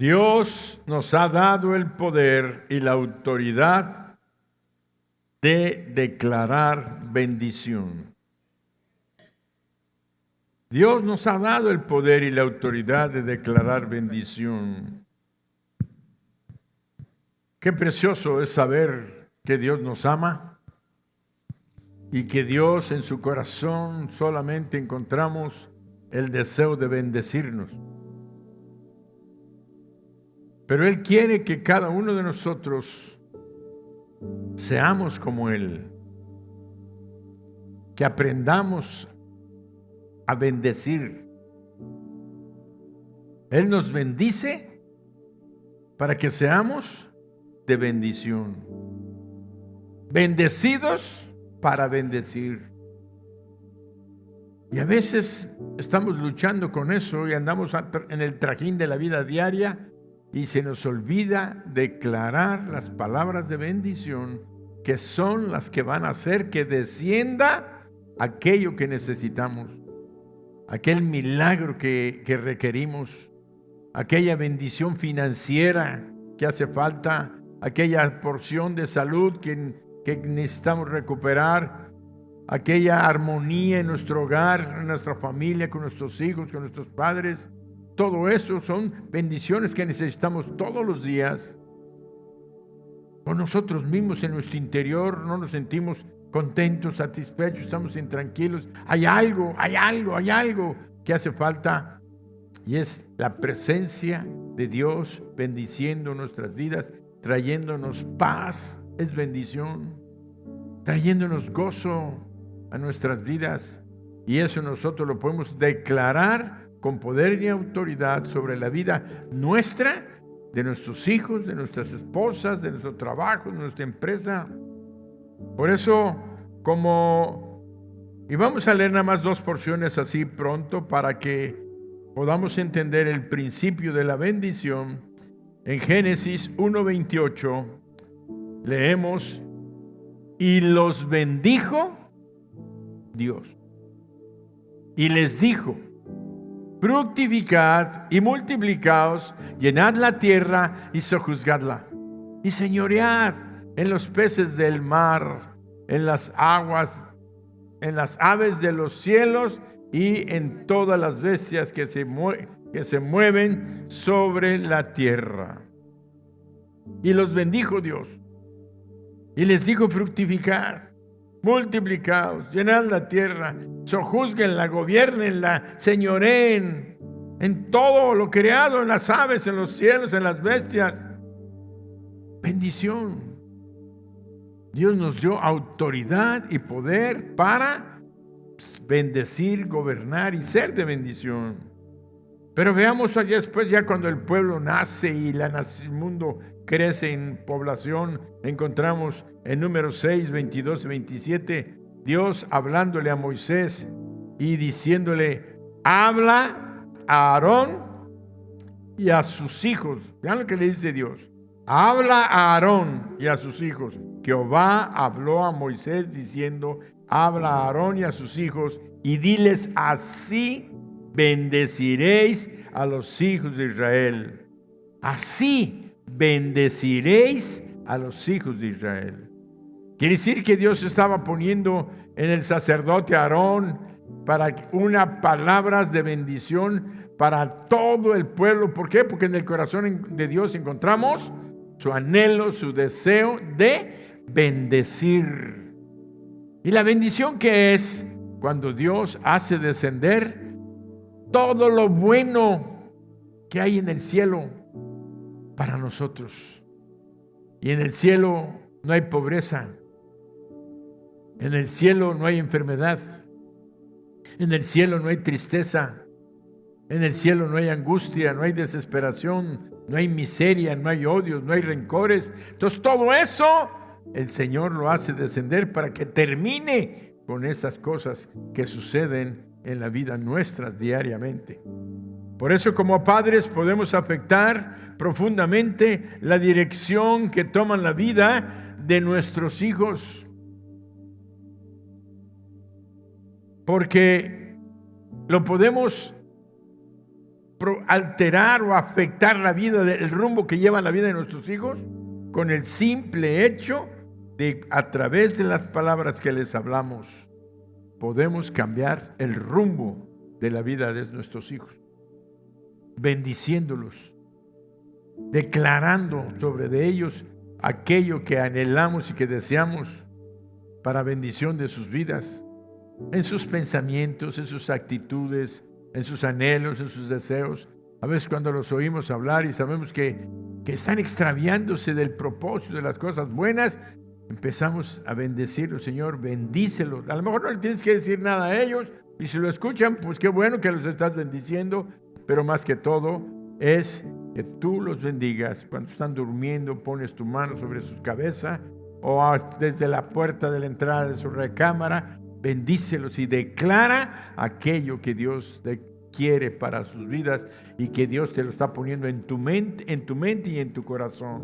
Dios nos ha dado el poder y la autoridad de declarar bendición. Dios nos ha dado el poder y la autoridad de declarar bendición. Qué precioso es saber que Dios nos ama y que Dios en su corazón solamente encontramos el deseo de bendecirnos. Pero Él quiere que cada uno de nosotros seamos como Él, que aprendamos a bendecir. Él nos bendice para que seamos de bendición, bendecidos para bendecir. Y a veces estamos luchando con eso y andamos en el trajín de la vida diaria y se nos olvida declarar las palabras de bendición, que son las que van a hacer que descienda aquello que necesitamos, aquel milagro que requerimos, aquella bendición financiera que hace falta, aquella porción de salud que necesitamos recuperar, aquella armonía en nuestro hogar, en nuestra familia, con nuestros hijos, con nuestros padres. Todo eso son bendiciones que necesitamos todos los días. Con nosotros mismos en nuestro interior no nos sentimos contentos, satisfechos, estamos intranquilos. Hay algo que hace falta, y es la presencia de Dios bendiciendo nuestras vidas, trayéndonos paz, es bendición, trayéndonos gozo a nuestras vidas. Y eso nosotros lo podemos declarar con poder y autoridad sobre la vida nuestra, de nuestros hijos, de nuestras esposas, de nuestro trabajo, de nuestra empresa. Por eso, y vamos a leer nada más 2 porciones así pronto para que podamos entender el principio de la bendición. En Génesis 1:28 leemos: y los bendijo Dios y les dijo: fructificad y multiplicaos, llenad la tierra y sojuzgadla, y señoread en los peces del mar, en las aguas, en las aves de los cielos y en todas las bestias que se mueven sobre la tierra. Y los bendijo Dios y les dijo: fructificad, multiplicaos, llenad la tierra, sojúzguenla, gobiernenla, señoreen en todo lo creado, en las aves, en los cielos, en las bestias. Bendición. Dios nos dio autoridad y poder para bendecir, gobernar y ser de bendición. Pero veamos allá después, ya cuando el pueblo nace y el mundo crece en población, encontramos en Números 6, 22 y 27, Dios hablándole a Moisés y diciéndole: habla a Aarón y a sus hijos. Vean lo que le dice Dios: habla a Aarón y a sus hijos. Jehová habló a Moisés diciendo: habla a Aarón y a sus hijos y diles así: bendeciréis a los hijos de Israel. Así bendeciréis a los hijos de Israel. Quiere decir que Dios estaba poniendo en el sacerdote Aarón para unas palabras de bendición para todo el pueblo. ¿Por qué? Porque en el corazón de Dios encontramos su anhelo, su deseo de bendecir. Y la bendición que es cuando Dios hace descender todo lo bueno que hay en el cielo para nosotros. Y en el cielo no hay pobreza. En el cielo no hay enfermedad. En el cielo no hay tristeza. En el cielo no hay angustia, no hay desesperación, no hay miseria, no hay odios, no hay rencores. Entonces todo eso el Señor lo hace descender para que termine con esas cosas que suceden en la vida nuestra diariamente. Por eso, como padres, podemos afectar profundamente la dirección que toman la vida de nuestros hijos. Porque lo podemos alterar o afectar la vida, el rumbo que lleva la vida de nuestros hijos, con el simple hecho de, a través de las palabras que les hablamos, podemos cambiar el rumbo de la vida de nuestros hijos, bendiciéndolos, declarando sobre de ellos aquello que anhelamos y que deseamos para bendición de sus vidas, en sus pensamientos, en sus actitudes, en sus anhelos, en sus deseos. A veces cuando los oímos hablar y sabemos que están extraviándose del propósito de las cosas buenas, empezamos a bendecirlos. Señor, bendícelos. A lo mejor no le tienes que decir nada a ellos, y si lo escuchan, pues qué bueno que los estás bendiciendo, pero más que todo es que tú los bendigas. Cuando están durmiendo, pones tu mano sobre su cabeza, o desde la puerta de la entrada de su recámara, bendícelos y declara aquello que Dios quiere para sus vidas y que Dios te lo está poniendo en tu mente y en tu corazón.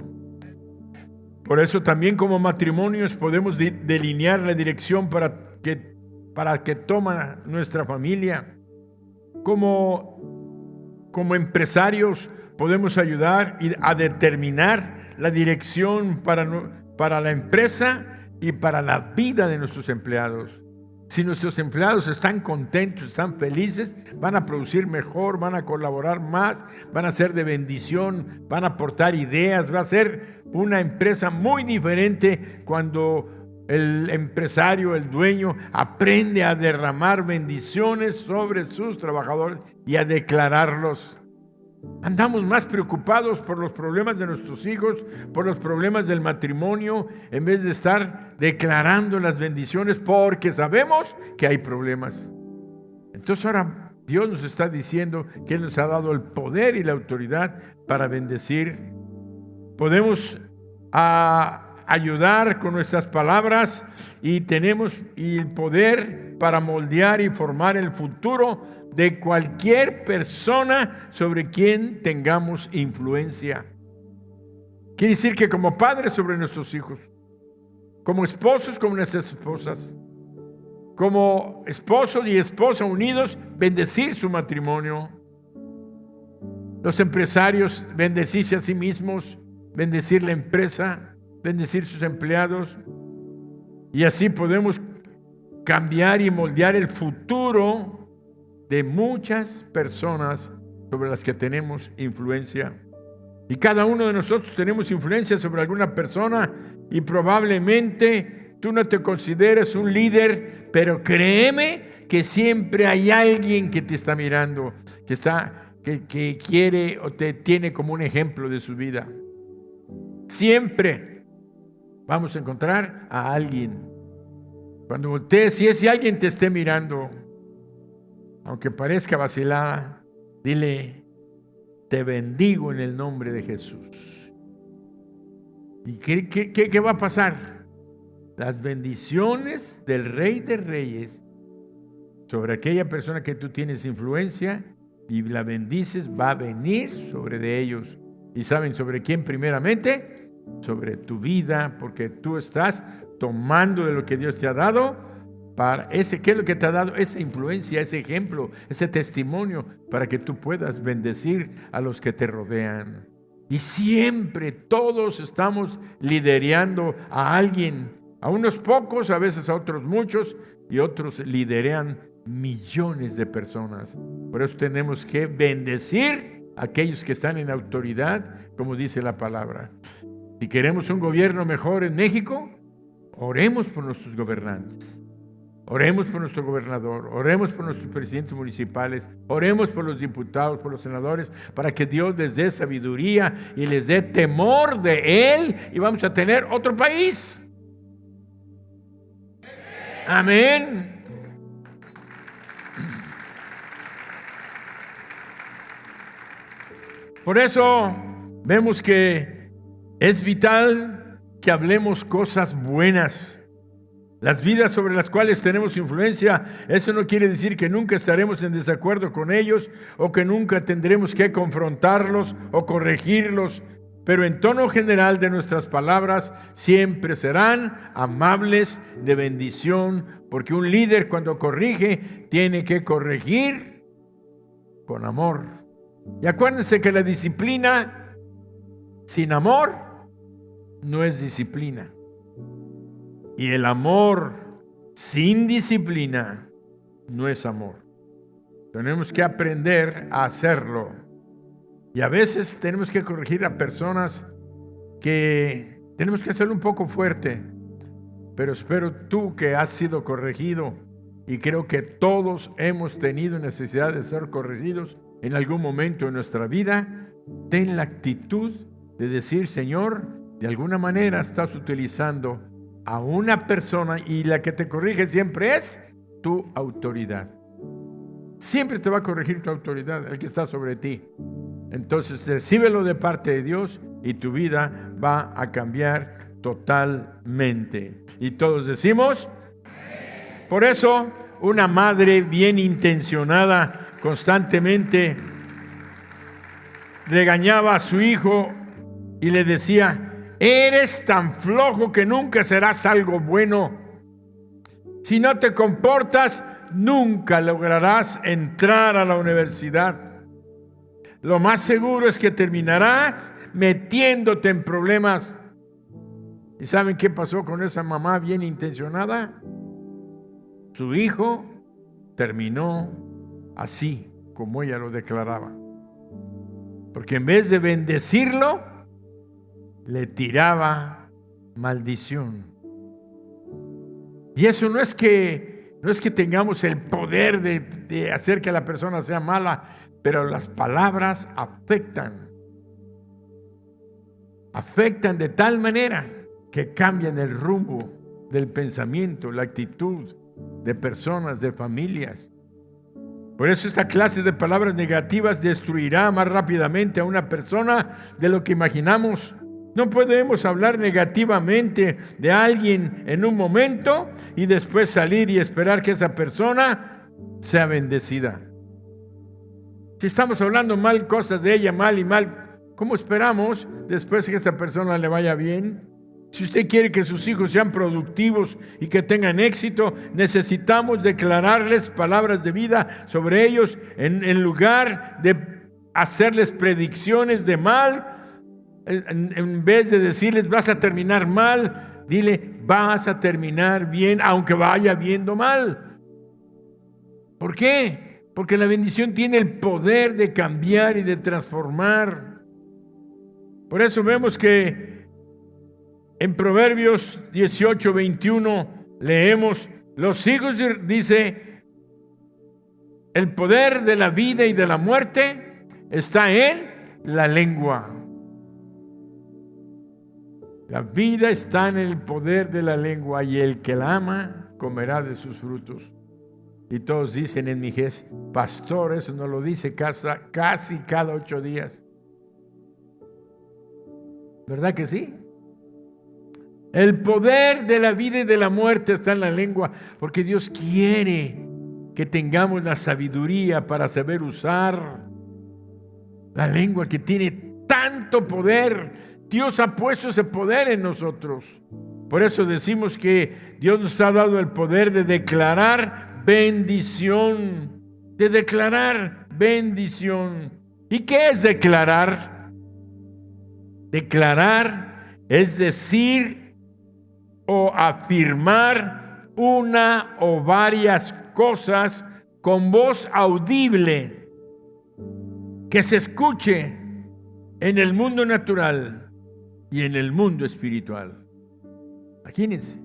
Por eso también como matrimonios podemos delinear la dirección para que toma nuestra familia. Como empresarios podemos ayudar a determinar la dirección para la empresa y para la vida de nuestros empleados. Si nuestros empleados están contentos, están felices, van a producir mejor, van a colaborar más, van a ser de bendición, van a aportar ideas, va a ser una empresa muy diferente cuando el empresario, el dueño, aprende a derramar bendiciones sobre sus trabajadores y a declararlos. Andamos más preocupados por los problemas de nuestros hijos, por los problemas del matrimonio, en vez de estar declarando las bendiciones, porque sabemos que hay problemas. Entonces ahora Dios nos está diciendo que Él nos ha dado el poder y la autoridad para bendecir. Podemos ayudar con nuestras palabras y tenemos el poder para moldear y formar el futuro de cualquier persona sobre quien tengamos influencia. Quiere decir que como padres sobre nuestros hijos, como esposos con nuestras esposas, como esposos y esposa unidos, bendecir su matrimonio. Los empresarios, bendecirse a sí mismos, bendecir la empresa, bendecir sus empleados. Y así podemos cambiar y moldear el futuro de muchas personas sobre las que tenemos influencia. Y cada uno de nosotros tenemos influencia sobre alguna persona y probablemente tú no te consideres un líder, pero créeme que siempre hay alguien que te está mirando, que quiere o te tiene como un ejemplo de su vida. Siempre vamos a encontrar a alguien. Cuando voltees, si ese alguien te esté mirando, aunque parezca vacilada, dile: te bendigo en el nombre de Jesús. ¿Y qué va a pasar? Las bendiciones del Rey de Reyes sobre aquella persona que tú tienes influencia y la bendices, va a venir sobre de ellos. ¿Y saben sobre quién primeramente? Sobre tu vida, porque tú estás tomando de lo que Dios te ha dado. ¿Qué es lo que te ha dado? Esa influencia, ese ejemplo, ese testimonio, para que tú puedas bendecir a los que te rodean. Y siempre todos estamos liderando a alguien, a unos pocos, a veces a otros muchos, y otros lideran millones de personas. Por eso tenemos que bendecir a aquellos que están en autoridad, como dice la palabra. Si queremos un gobierno mejor en México, oremos por nuestros gobernantes. Oremos por nuestro gobernador, oremos por nuestros presidentes municipales, oremos por los diputados, por los senadores, para que Dios les dé sabiduría y les dé temor de Él, y vamos a tener otro país. Amén. Por eso vemos que es vital que hablemos cosas buenas. Las vidas sobre las cuales tenemos influencia, eso no quiere decir que nunca estaremos en desacuerdo con ellos o que nunca tendremos que confrontarlos o corregirlos, pero en tono general de nuestras palabras siempre serán amables, de bendición, porque un líder cuando corrige tiene que corregir con amor, Y acuérdense que la disciplina sin amor no es disciplina. Y el amor sin disciplina no es amor. Tenemos que aprender a hacerlo. Y a veces tenemos que corregir a personas que tenemos que hacerlo un poco fuerte. Pero espero tú que has sido corregido, y creo que todos hemos tenido necesidad de ser corregidos en algún momento de nuestra vida. Ten la actitud de decir: Señor, de alguna manera estás utilizando a una persona, y la que te corrige siempre es tu autoridad. Siempre te va a corregir tu autoridad, el que está sobre ti. Entonces recíbelo de parte de Dios y tu vida va a cambiar totalmente. Y todos decimos: por eso, una madre bien intencionada constantemente regañaba a su hijo y le decía: eres tan flojo que nunca serás algo bueno. Si no te comportas, nunca lograrás entrar a la universidad. Lo más seguro es que terminarás metiéndote en problemas. ¿Y saben qué pasó con esa mamá bien intencionada? Su hijo terminó así como ella lo declaraba. Porque en vez de bendecirlo, le tiraba maldición. Y eso no es que tengamos el poder de hacer que la persona sea mala, pero las palabras afectan de tal manera que cambian el rumbo del pensamiento, la actitud de personas, de familias. Por eso esta clase de palabras negativas destruirá más rápidamente a una persona de lo que imaginamos. No podemos hablar negativamente de alguien en un momento y después salir y esperar que esa persona sea bendecida. Si estamos hablando mal cosas de ella, mal y mal, ¿cómo esperamos después que a esa persona le vaya bien? Si usted quiere que sus hijos sean productivos y que tengan éxito, necesitamos declararles palabras de vida sobre ellos en lugar de hacerles predicciones de mal. En vez de decirles: vas a terminar mal, dile: vas a terminar bien, aunque vaya viendo mal. ¿Por qué? Porque la bendición tiene el poder de cambiar y de transformar. Por eso vemos que en Proverbios 18:21 leemos: los hijos, dice, el poder de la vida y de la muerte está en la lengua. La vida está en el poder de la lengua, y el que la ama comerá de sus frutos. Y todos dicen en mi GES: pastor, eso nos lo dice casi cada 8 días. ¿Verdad que sí? El poder de la vida y de la muerte está en la lengua, porque Dios quiere que tengamos la sabiduría para saber usar la lengua, que tiene tanto poder. Dios ha puesto ese poder en nosotros. Por eso decimos que Dios nos ha dado el poder de declarar bendición. De declarar bendición. ¿Y qué es declarar? Declarar es decir o afirmar una o varias cosas con voz audible, que se escuche en el mundo natural y en el mundo espiritual. Imagínense,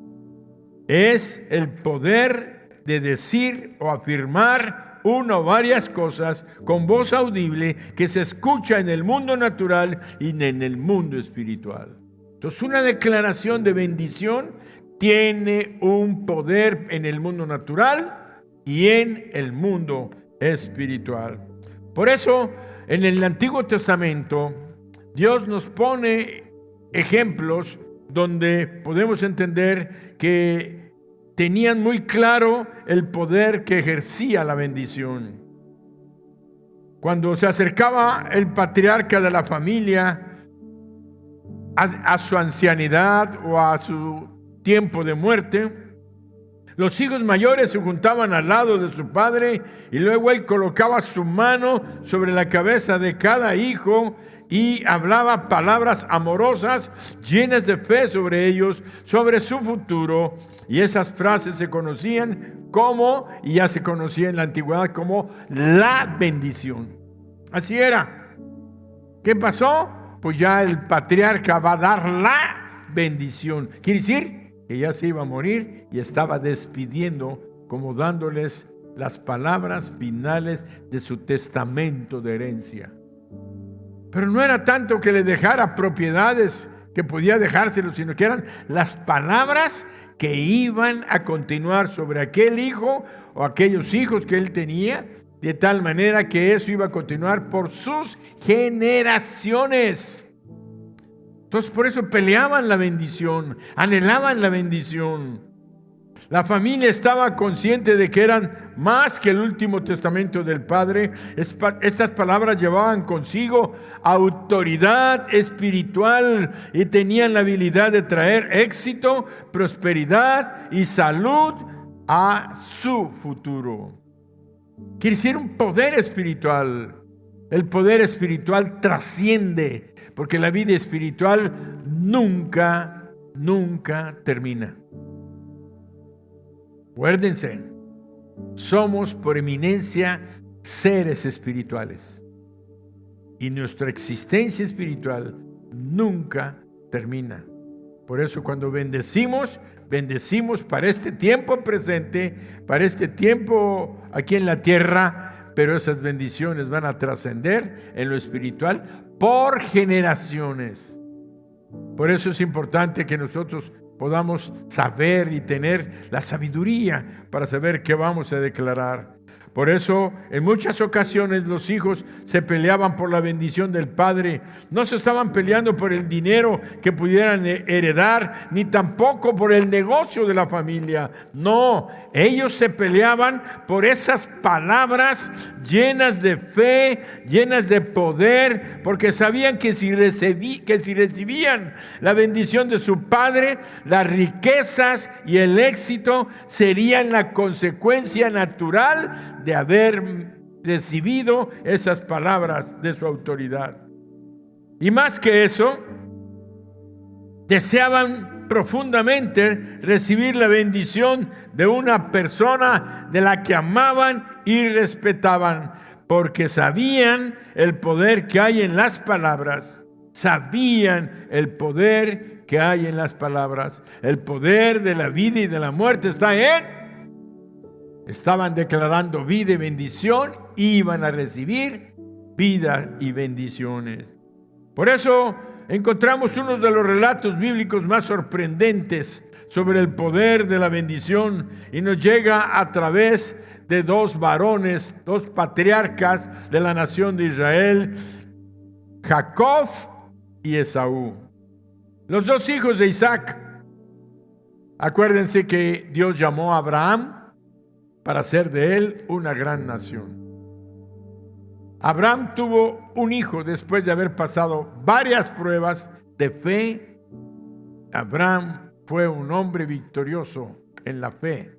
es el poder de decir o afirmar una o varias cosas con voz audible que se escucha en el mundo natural y en el mundo espiritual. Entonces, una declaración de bendición tiene un poder en el mundo natural y en el mundo espiritual. Por eso, en el Antiguo Testamento, Dios nos pone ejemplos donde podemos entender que tenían muy claro el poder que ejercía la bendición. Cuando se acercaba el patriarca de la familia a su ancianidad o a su tiempo de muerte, Los hijos mayores se juntaban al lado de su padre y luego él colocaba su mano sobre la cabeza de cada hijo y hablaba palabras amorosas llenas de fe sobre ellos, sobre su futuro. Y esas frases se conocían como, y ya se conocía en la antigüedad como la bendición. Así era. ¿Qué pasó? Pues ya el patriarca va a dar la bendición. Quiere decir que ya se iba a morir y estaba despidiendo, como dándoles las palabras finales de su testamento de herencia. Pero no era tanto que le dejara propiedades que podía dejárselo, sino que eran las palabras que iban a continuar sobre aquel hijo o aquellos hijos que él tenía, de tal manera que eso iba a continuar por sus generaciones. Entonces por eso peleaban la bendición, anhelaban la bendición. La familia estaba consciente de que eran más que el último testamento del Padre. Estas palabras llevaban consigo autoridad espiritual y tenían la habilidad de traer éxito, prosperidad y salud a su futuro. Quiere decir un poder espiritual. El poder espiritual trasciende, porque la vida espiritual nunca termina. Acuérdense, somos por eminencia seres espirituales y nuestra existencia espiritual nunca termina. Por eso cuando bendecimos para este tiempo presente, para este tiempo aquí en la tierra, pero esas bendiciones van a trascender en lo espiritual por generaciones. Por eso es importante que nosotros podamos saber y tener la sabiduría para saber qué vamos a declarar. Por eso, en muchas ocasiones los hijos se peleaban por la bendición del padre. No se estaban peleando por el dinero que pudieran heredar, ni tampoco por el negocio de la familia. No, ellos se peleaban por esas palabras llenas de fe, llenas de poder, porque sabían que si recibían la bendición de su padre, las riquezas y el éxito serían la consecuencia natural de haber recibido esas palabras de su autoridad. Y más que eso, deseaban profundamente recibir la bendición de una persona de la que amaban y respetaban, porque sabían el poder que hay en las palabras. Sabían el poder que hay en las palabras. El poder de la vida y de la muerte está en... Estaban declarando vida y bendición, iban a recibir vida y bendiciones. Por eso encontramos uno de los relatos bíblicos más sorprendentes sobre el poder de la bendición y nos llega a través de dos varones, dos patriarcas de la nación de Israel, Jacob y Esaú. Los dos hijos de Isaac. Acuérdense que Dios llamó a Abraham para hacer de él una gran nación. Abraham tuvo un hijo después de haber pasado varias pruebas de fe. Abraham fue un hombre victorioso en la fe.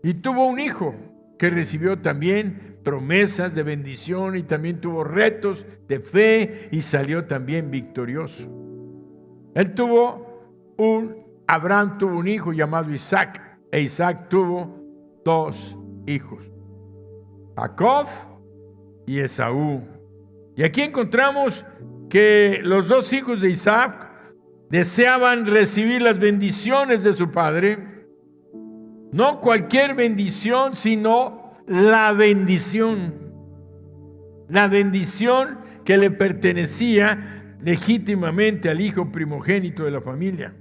Y tuvo un hijo que recibió también promesas de bendición y también tuvo retos de fe y salió también victorioso. Abraham tuvo un hijo llamado Isaac, e Isaac tuvo dos hijos, Jacob y Esaú. Y aquí encontramos que los dos hijos de Isaac deseaban recibir las bendiciones de su padre. No cualquier bendición, sino la bendición que le pertenecía legítimamente al hijo primogénito de la familia.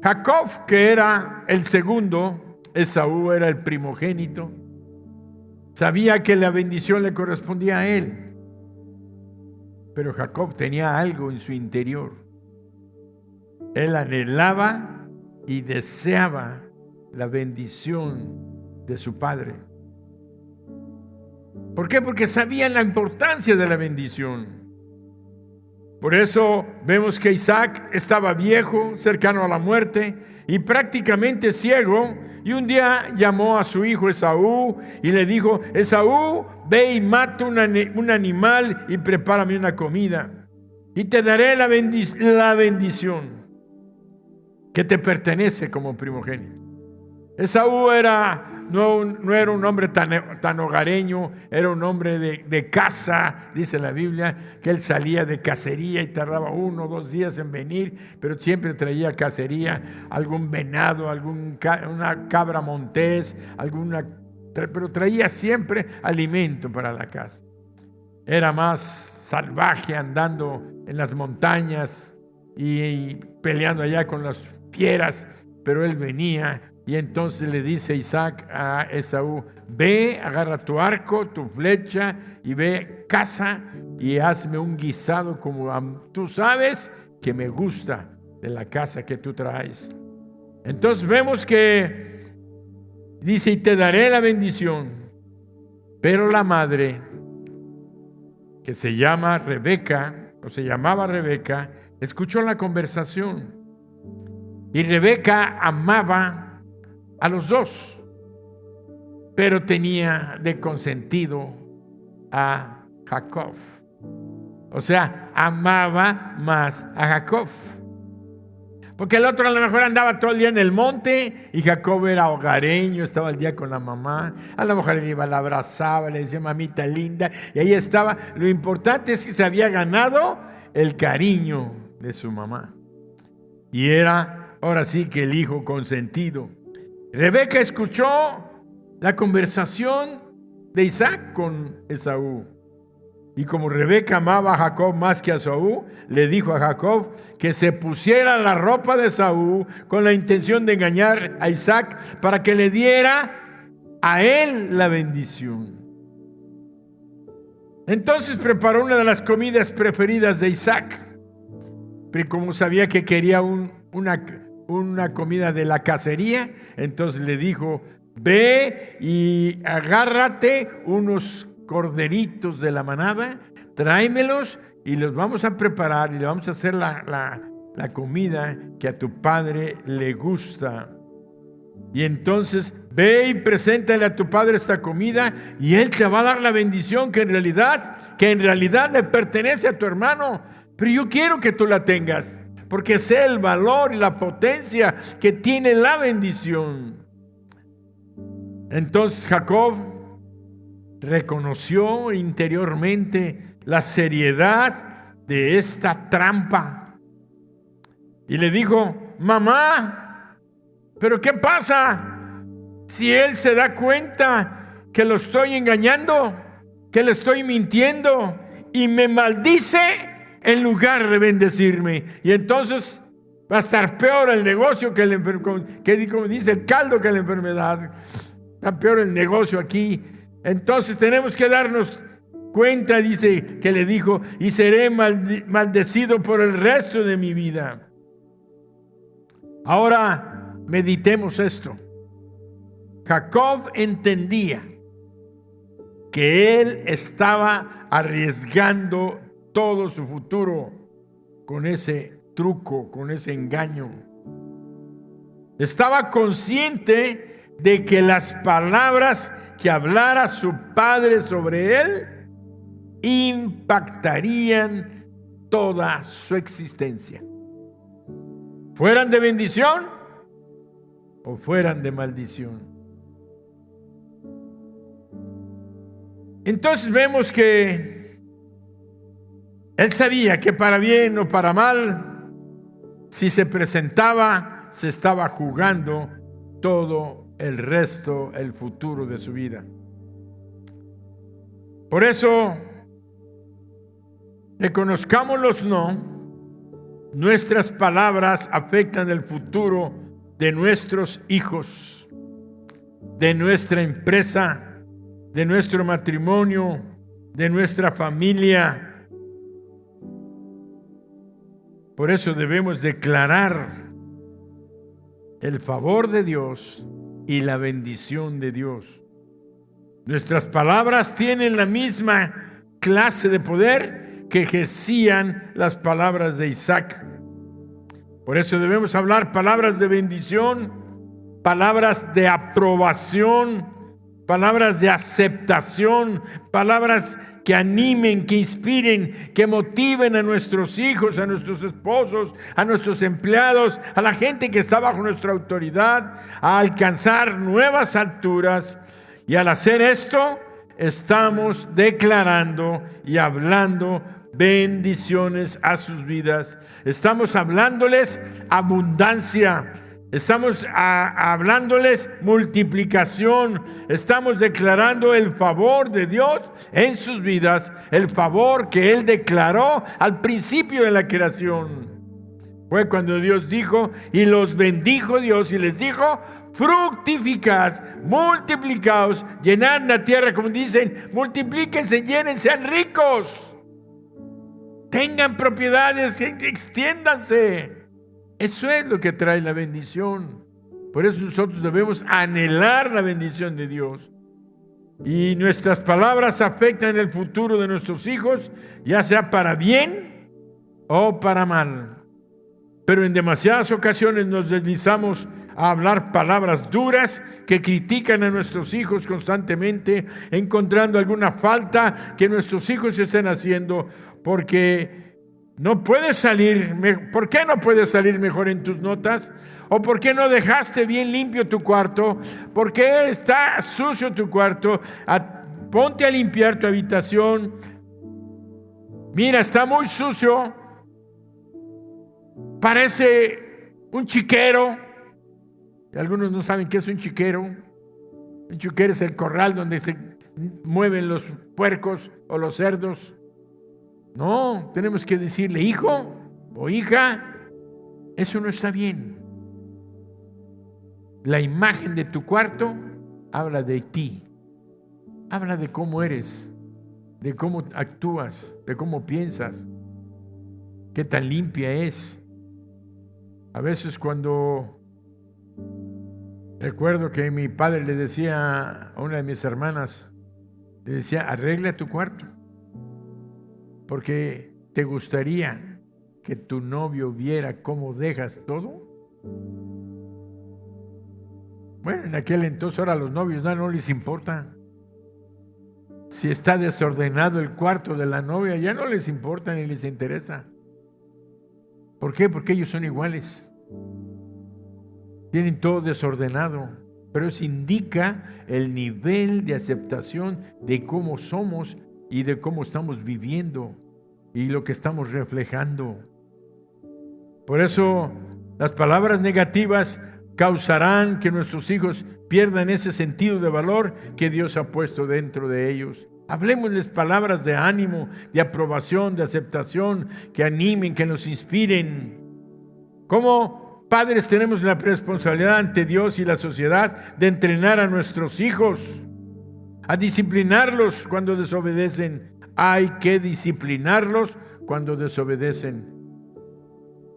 Jacob, que era el segundo, Esaú era el primogénito, sabía que la bendición le correspondía a él. Pero Jacob tenía algo en su interior. Él anhelaba y deseaba la bendición de su padre. ¿Por qué? Porque sabían la importancia de la bendición. Por eso vemos que Isaac estaba viejo, cercano a la muerte y prácticamente ciego. Y un día llamó a su hijo Esaú y le dijo: Esaú, ve y mata un animal y prepárame una comida. Y te daré la bendición que te pertenece como primogénito. Esaú no era un hombre tan hogareño, era un hombre de caza, dice la Biblia, que él salía de cacería y tardaba 1 o 2 días en venir, pero siempre traía cacería, algún venado, una cabra montés, pero traía siempre alimento para la casa. Era más salvaje andando en las montañas y peleando allá con las fieras, pero él venía. Y entonces le dice Isaac a Esaú: ve, agarra tu arco, tu flecha y ve, caza y hazme un guisado como tú sabes que me gusta de la caza que tú traes. Entonces vemos que dice: y te daré la bendición. Pero la madre, que se llamaba Rebeca, escuchó la conversación. Y Rebeca amaba a los dos, pero tenía de consentido a Jacob. O sea, amaba más a Jacob. Porque el otro a lo mejor andaba todo el día en el monte y Jacob era hogareño, estaba el día con la mamá. A la mujer le iba, la abrazaba, le decía: mamita linda, y ahí estaba. Lo importante es que se había ganado el cariño de su mamá. Y era ahora sí que el hijo consentido. Rebeca escuchó la conversación de Isaac con Esaú. Y como Rebeca amaba a Jacob más que a Esaú, le dijo a Jacob que se pusiera la ropa de Esaú con la intención de engañar a Isaac para que le diera a él la bendición. Entonces preparó una de las comidas preferidas de Isaac. Pero como sabía que quería una comida de la cacería, entonces le dijo: ve y agárrate unos corderitos de la manada, tráemelos y los vamos a preparar y le vamos a hacer la comida que a tu padre le gusta. Y entonces ve y preséntale a tu padre esta comida y él te va a dar la bendición que en realidad le pertenece a tu hermano, pero yo quiero que tú la tengas, porque sé el valor y la potencia que tiene la bendición. Entonces Jacob reconoció interiormente la seriedad de esta trampa y le dijo: mamá, ¿pero qué pasa si él se da cuenta que lo estoy engañando, que le estoy mintiendo y me maldice en lugar de bendecirme? Y entonces va a estar peor el negocio que como dice el caldo que la enfermedad. Está peor el negocio aquí. Entonces tenemos que darnos cuenta, dice que le dijo: y seré maldecido por el resto de mi vida. Ahora meditemos esto. Jacob entendía que él estaba arriesgando todo su futuro con ese truco, con ese engaño. Estaba consciente de que las palabras que hablara su padre sobre él impactarían toda su existencia, fueran de bendición o fueran de maldición. Entonces vemos que él sabía que para bien o para mal, si se presentaba, se estaba jugando todo el resto, el futuro de su vida. Por eso, reconozcámoslos no, nuestras palabras afectan el futuro de nuestros hijos, de nuestra empresa, de nuestro matrimonio, de nuestra familia. Por eso debemos declarar el favor de Dios y la bendición de Dios. Nuestras palabras tienen la misma clase de poder que ejercían las palabras de Isaac. Por eso debemos hablar palabras de bendición, palabras de aprobación, palabras de aceptación, palabras que animen, que inspiren, que motiven a nuestros hijos, a nuestros esposos, a nuestros empleados, a la gente que está bajo nuestra autoridad, a alcanzar nuevas alturas. Y al hacer esto, estamos declarando y hablando bendiciones a sus vidas. Estamos hablándoles abundancia. Estamos hablándoles multiplicación. Estamos declarando el favor de Dios en sus vidas, el favor que Él declaró al principio de la creación. Fue cuando Dios dijo, y los bendijo Dios y les dijo: fructificad, multiplicaos, llenad la tierra, como dicen, multiplíquense, llenen, sean ricos, tengan propiedades, extiéndanse. Eso es lo que trae la bendición. Por eso nosotros debemos anhelar la bendición de Dios. Y nuestras palabras afectan el futuro de nuestros hijos, ya sea para bien o para mal. Pero en demasiadas ocasiones nos deslizamos a hablar palabras duras que critican a nuestros hijos constantemente, encontrando alguna falta que nuestros hijos estén haciendo, porque no puedes salir. ¿Por qué no puedes salir mejor en tus notas? ¿O por qué no dejaste bien limpio tu cuarto? ¿Por qué está sucio tu cuarto? Ponte a limpiar tu habitación. Mira, está muy sucio. Parece un chiquero. Algunos no saben qué es un chiquero. Un chiquero es el corral donde se mueven los puercos o los cerdos. No, tenemos que decirle: hijo o hija, eso no está bien. La imagen de tu cuarto habla de ti. Habla de cómo eres, de cómo actúas, de cómo piensas, qué tan limpia es. A veces cuando recuerdo que mi padre le decía a una de mis hermanas, le decía: arregla tu cuarto, porque te gustaría que tu novio viera cómo dejas todo. Bueno, en aquel entonces, ahora a los novios no les importa. Si está desordenado el cuarto de la novia, ya no les importa ni les interesa. ¿Por qué? Porque ellos son iguales. Tienen todo desordenado, pero eso indica el nivel de aceptación de cómo somos y de cómo estamos viviendo y lo que estamos reflejando. Por eso las palabras negativas causarán que nuestros hijos pierdan ese sentido de valor que Dios ha puesto dentro de ellos. Hablemosles palabras de ánimo, de aprobación, de aceptación, que animen, que nos inspiren. Como padres tenemos la responsabilidad ante Dios y la sociedad de entrenar a nuestros hijos, a disciplinarlos cuando desobedecen. Hay que disciplinarlos cuando desobedecen,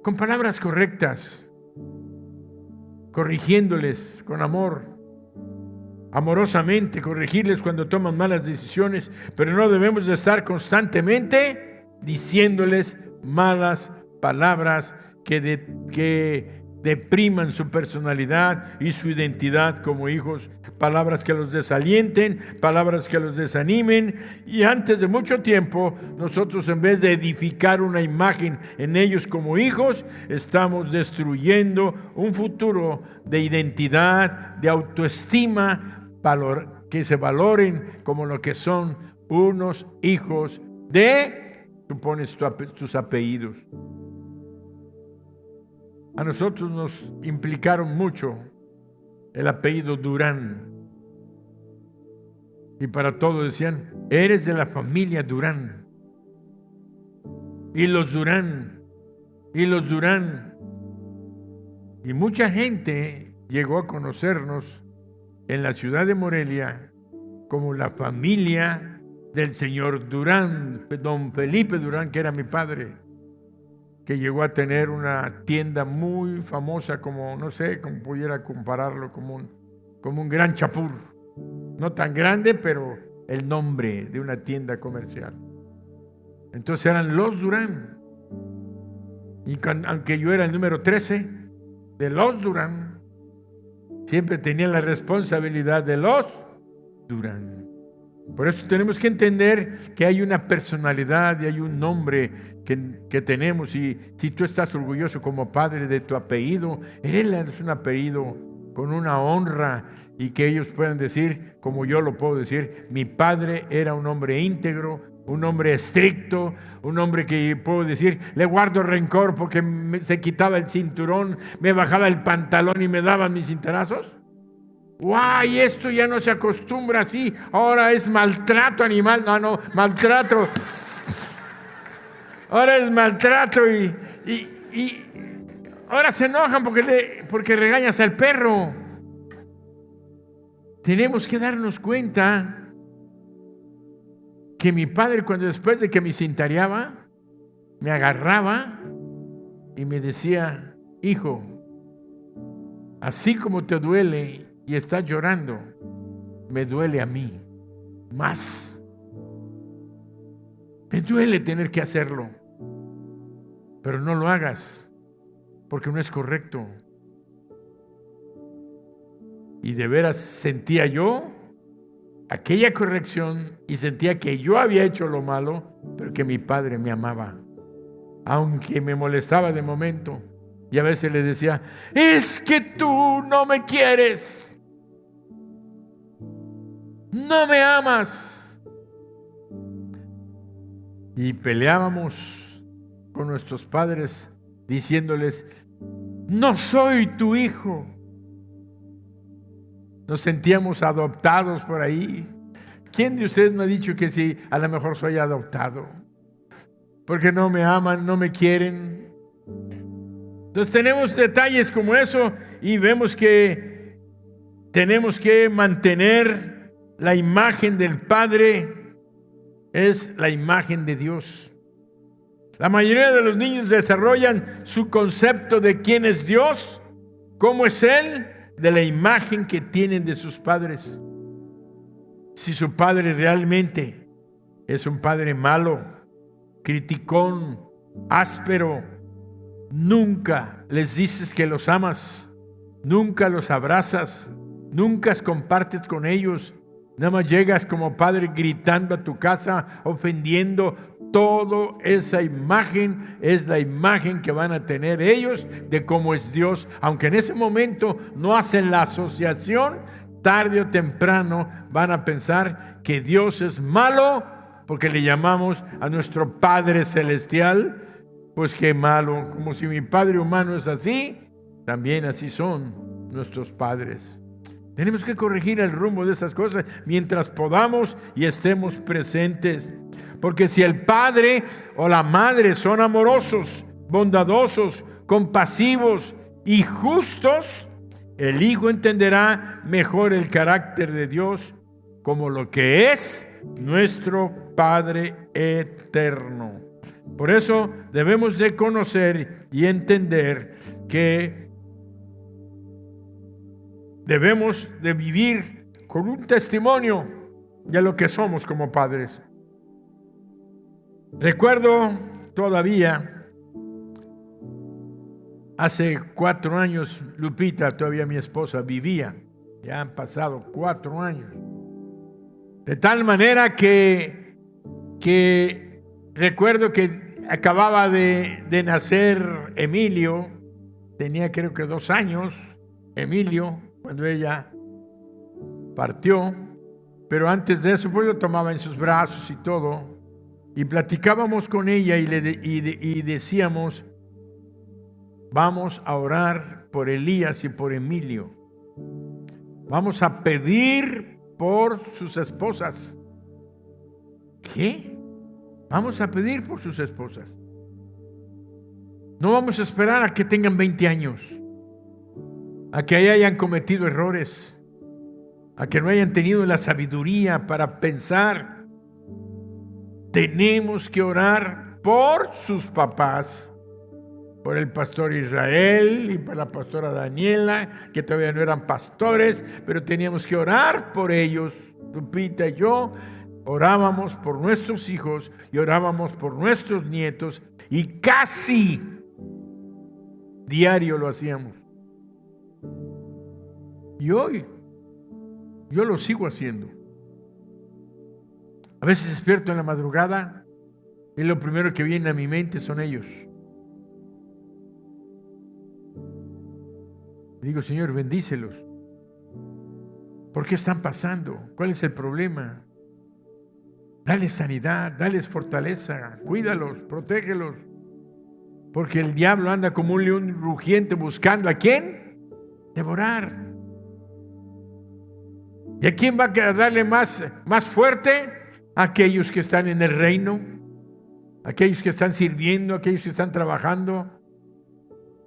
con palabras correctas, corrigiéndoles con amor, amorosamente, corregirles cuando toman malas decisiones, pero no debemos de estar constantemente diciéndoles malas palabras que depriman su personalidad y su identidad como hijos, palabras que los desalienten, palabras que los desanimen. Y antes de mucho tiempo, nosotros, en vez de edificar una imagen en ellos como hijos, estamos destruyendo un futuro de identidad, de autoestima, que se valoren como lo que son unos hijos de, tú pones tus apellidos. A nosotros nos implicaron mucho el apellido Durán. Y para todos decían: eres de la familia Durán. Y los Durán. Y los Durán. Y mucha gente llegó a conocernos en la ciudad de Morelia como la familia del señor Durán, don Felipe Durán, que era mi padre, que llegó a tener una tienda muy famosa, como, no sé, como pudiera compararlo, como un gran Chapur. No tan grande, pero el nombre de una tienda comercial. Entonces eran los Durán. Y aunque yo era el número 13 de los Durán, siempre tenía la responsabilidad de los Durán. Por eso tenemos que entender que hay una personalidad y hay un nombre que tenemos. Y si tú estás orgulloso como padre de tu apellido, él es un apellido con una honra, y que ellos puedan decir, como yo lo puedo decir, mi padre era un hombre íntegro, un hombre estricto, un hombre que puedo decir, le guardo rencor porque se quitaba el cinturón, me bajaba el pantalón y me daban mis cintarazos. ¡Guay! Esto ya no se acostumbra así. Ahora es maltrato animal. No, maltrato. Ahora es maltrato y ahora se enojan porque regañas al perro. Tenemos que darnos cuenta que mi padre, cuando después de que me cintareaba, me agarraba y me decía, hijo, así como te duele y estás llorando, me duele a mí más. Me duele tener que hacerlo, pero no lo hagas porque no es correcto. Y de veras sentía yo aquella corrección y sentía que yo había hecho lo malo, pero que mi padre me amaba, aunque me molestaba de momento. Y a veces le decía, es que tú no me quieres, no me amas. Y peleábamos con nuestros padres diciéndoles, no soy tu hijo. Nos sentíamos adoptados por ahí. ¿Quién de ustedes me ha dicho que sí, a lo mejor soy adoptado? Porque no me aman, no me quieren. Entonces tenemos detalles como eso y vemos que tenemos que mantener la imagen del Padre, es la imagen de Dios. La mayoría de los niños desarrollan su concepto de quién es Dios, cómo es Él, de la imagen que tienen de sus padres. Si su padre realmente es un padre malo, criticón, áspero, nunca les dices que los amas, nunca los abrazas, nunca compartes con ellos, nada más llegas como padre gritando a tu casa, ofendiendo. Toda esa imagen es la imagen que van a tener ellos de cómo es Dios. Aunque en ese momento no hacen la asociación, tarde o temprano van a pensar que Dios es malo porque le llamamos a nuestro Padre Celestial. Pues qué malo, como si mi padre humano es así, también así son nuestros padres. Tenemos que corregir el rumbo de esas cosas mientras podamos y estemos presentes. Porque si el padre o la madre son amorosos, bondadosos, compasivos y justos, el hijo entenderá mejor el carácter de Dios como lo que es nuestro Padre eterno. Por eso debemos de conocer y entender que debemos de vivir con un testimonio de lo que somos como padres. Recuerdo todavía, hace 4 años, Lupita, todavía mi esposa, vivía. Ya han pasado 4 años. De tal manera que recuerdo que acababa de nacer Emilio, tenía creo que 2 años, Emilio, cuando ella partió, pero antes de eso pues lo tomaba en sus brazos y todo, y platicábamos con ella y decíamos, vamos a orar por Elías y por Emilio, vamos a pedir por sus esposas. ¿Qué? Vamos a pedir por sus esposas. No vamos a esperar a que tengan 20 años, a que hayan cometido errores, a que no hayan tenido la sabiduría para pensar. Tenemos que orar por sus papás, por el pastor Israel y por la pastora Daniela, que todavía no eran pastores, pero teníamos que orar por ellos, Lupita y yo, Orábamos por nuestros hijos y orábamos por nuestros nietos y casi diario lo hacíamos. Y hoy yo lo sigo haciendo. A veces despierto en la madrugada y lo primero que viene a mi mente son ellos. Digo, Señor, bendícelos. ¿Por qué están pasando? ¿Cuál es el problema? Dales sanidad, dales fortaleza, cuídalos, protégelos. Porque el diablo anda como un león rugiente buscando ¿a quién? Devorar. ¿Y a quién va a darle más fuerte? A aquellos que están en el reino, aquellos que están sirviendo, aquellos que están trabajando.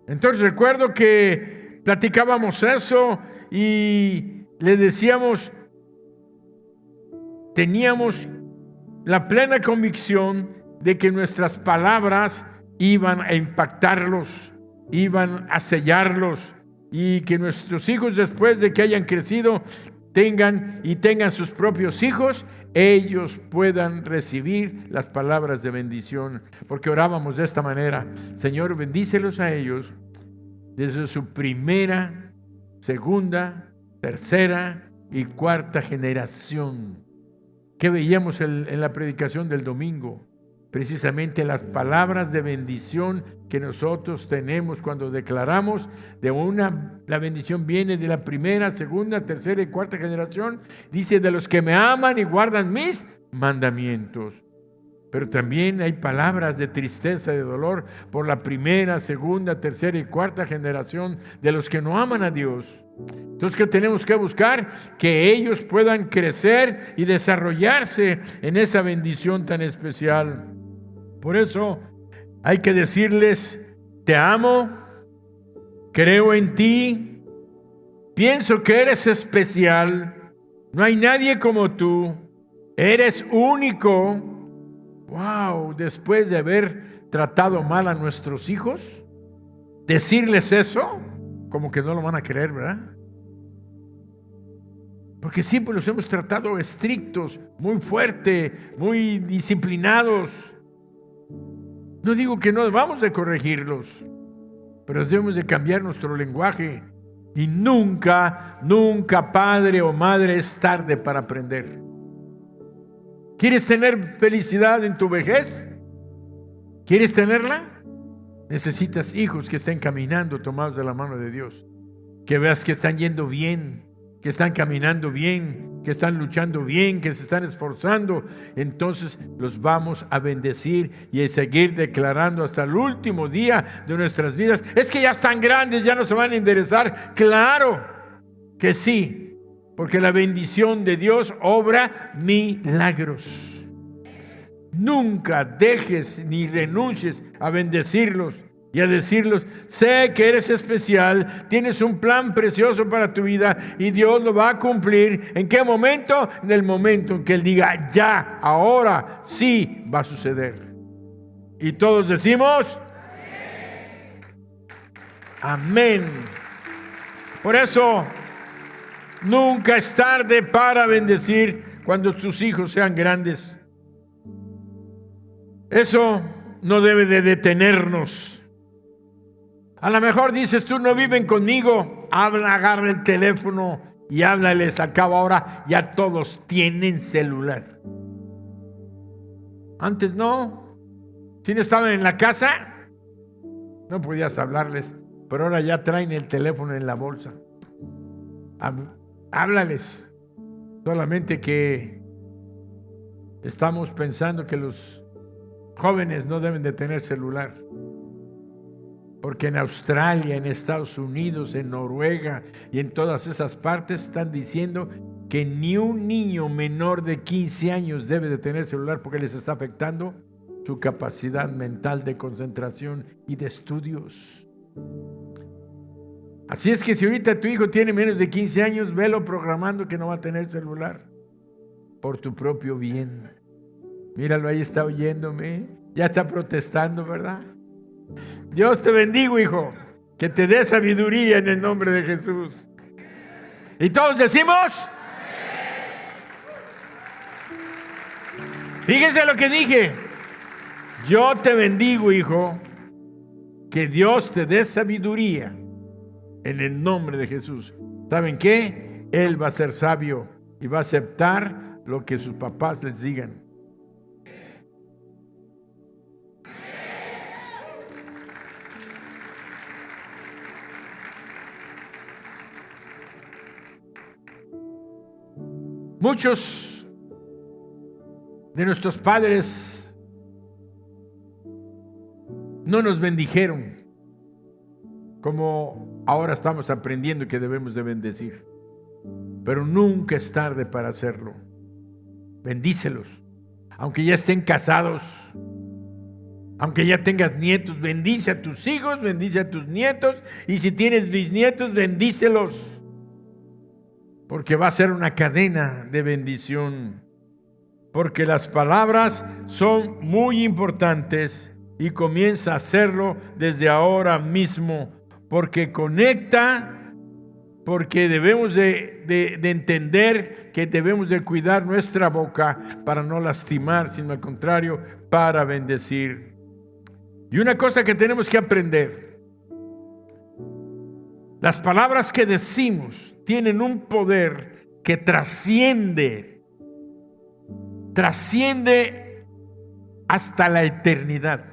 Entonces recuerdo que platicábamos eso y le decíamos, teníamos la plena convicción de que nuestras palabras iban a impactarlos, iban a sellarlos, y que nuestros hijos, después de que hayan crecido, tengan sus propios hijos, ellos puedan recibir las palabras de bendición. Porque orábamos de esta manera: Señor, bendícelos a ellos desde su primera, segunda, tercera y cuarta generación. ¿Qué veíamos en la predicación del domingo? Precisamente las palabras de bendición que nosotros tenemos cuando declaramos la bendición viene de la primera, segunda, tercera y cuarta generación. Dice, de los que me aman y guardan mis mandamientos. Pero también hay palabras de tristeza y de dolor por la primera, segunda, tercera y cuarta generación de los que no aman a Dios. Entonces, ¿qué tenemos que buscar? Que ellos puedan crecer y desarrollarse en esa bendición tan especial. Por eso hay que decirles: te amo, creo en ti, pienso que eres especial, no hay nadie como tú, eres único. Wow, después de haber tratado mal a nuestros hijos, decirles eso, como que no lo van a creer, ¿verdad? Porque siempre los hemos tratado estrictos, muy fuerte, muy disciplinados. No digo que no debamos de corregirlos, pero debemos de cambiar nuestro lenguaje. Y nunca, padre o madre, es tarde para aprender. ¿Quieres tener felicidad en tu vejez? ¿Quieres tenerla? Necesitas hijos que estén caminando tomados de la mano de Dios. Que veas que están yendo bien, que están caminando bien, que están luchando bien, que se están esforzando. Entonces los vamos a bendecir y a seguir declarando hasta el último día de nuestras vidas. Es que ya están grandes, ya no se van a enderezar. Claro que sí, porque la bendición de Dios obra milagros. Nunca dejes ni renuncies a bendecirlos y a decirles: sé que eres especial, tienes un plan precioso para tu vida y Dios lo va a cumplir. ¿En qué momento? En el momento en que Él diga: ya, ahora sí va a suceder. Y todos decimos: amén. Por eso, nunca es tarde para bendecir cuando tus hijos sean grandes. Eso no debe de detenernos. A lo mejor dices tú: no viven conmigo. Agarra el teléfono y háblales. Acabo, ahora ya todos tienen celular. Antes no. Si no estaban en la casa, no podías hablarles. Pero ahora ya traen el teléfono en la bolsa. Háblales. Solamente que estamos pensando que los jóvenes no deben de tener celular. Porque en Australia, en Estados Unidos, en Noruega y en todas esas partes están diciendo que ni un niño menor de 15 años debe de tener celular porque les está afectando su capacidad mental de concentración y de estudios. Así es que si ahorita tu hijo tiene menos de 15 años, velo programando que no va a tener celular por tu propio bien. Míralo, ahí está oyéndome, ya está protestando, ¿verdad? Dios te bendiga, hijo, que te dé sabiduría en el nombre de Jesús. Y todos decimos: Fíjense lo que dije. Yo te bendigo, hijo. Que Dios te dé sabiduría en el nombre de Jesús. ¿Saben qué? Él va a ser sabio y va a aceptar lo que sus papás les digan. Muchos de nuestros padres no nos bendijeron como ahora estamos aprendiendo que debemos de bendecir. Pero nunca es tarde para hacerlo. Bendícelos. Aunque ya estén casados, aunque ya tengas nietos, bendice a tus hijos, bendice a tus nietos. Y si tienes bisnietos, bendícelos. Porque va a ser una cadena de bendición. Porque las palabras son muy importantes y comienza a hacerlo desde ahora mismo. Porque conecta, porque debemos de entender que debemos de cuidar nuestra boca para no lastimar, sino al contrario, para bendecir. Y una cosa que tenemos que aprender: las palabras que decimos tienen un poder que trasciende hasta la eternidad.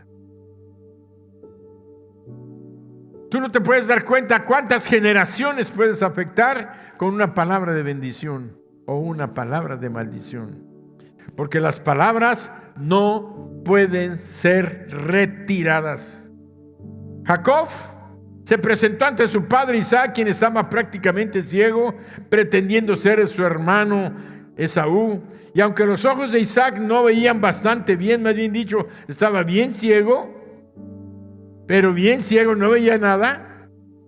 Tú no te puedes dar cuenta cuántas generaciones puedes afectar con una palabra de bendición o una palabra de maldición. Porque las palabras no pueden ser retiradas. Jacob se presentó ante su padre Isaac, quien estaba prácticamente ciego, pretendiendo ser su hermano Esaú. Y aunque los ojos de Isaac no veían bastante bien, más bien dicho, estaba bien ciego, pero bien ciego, no veía nada,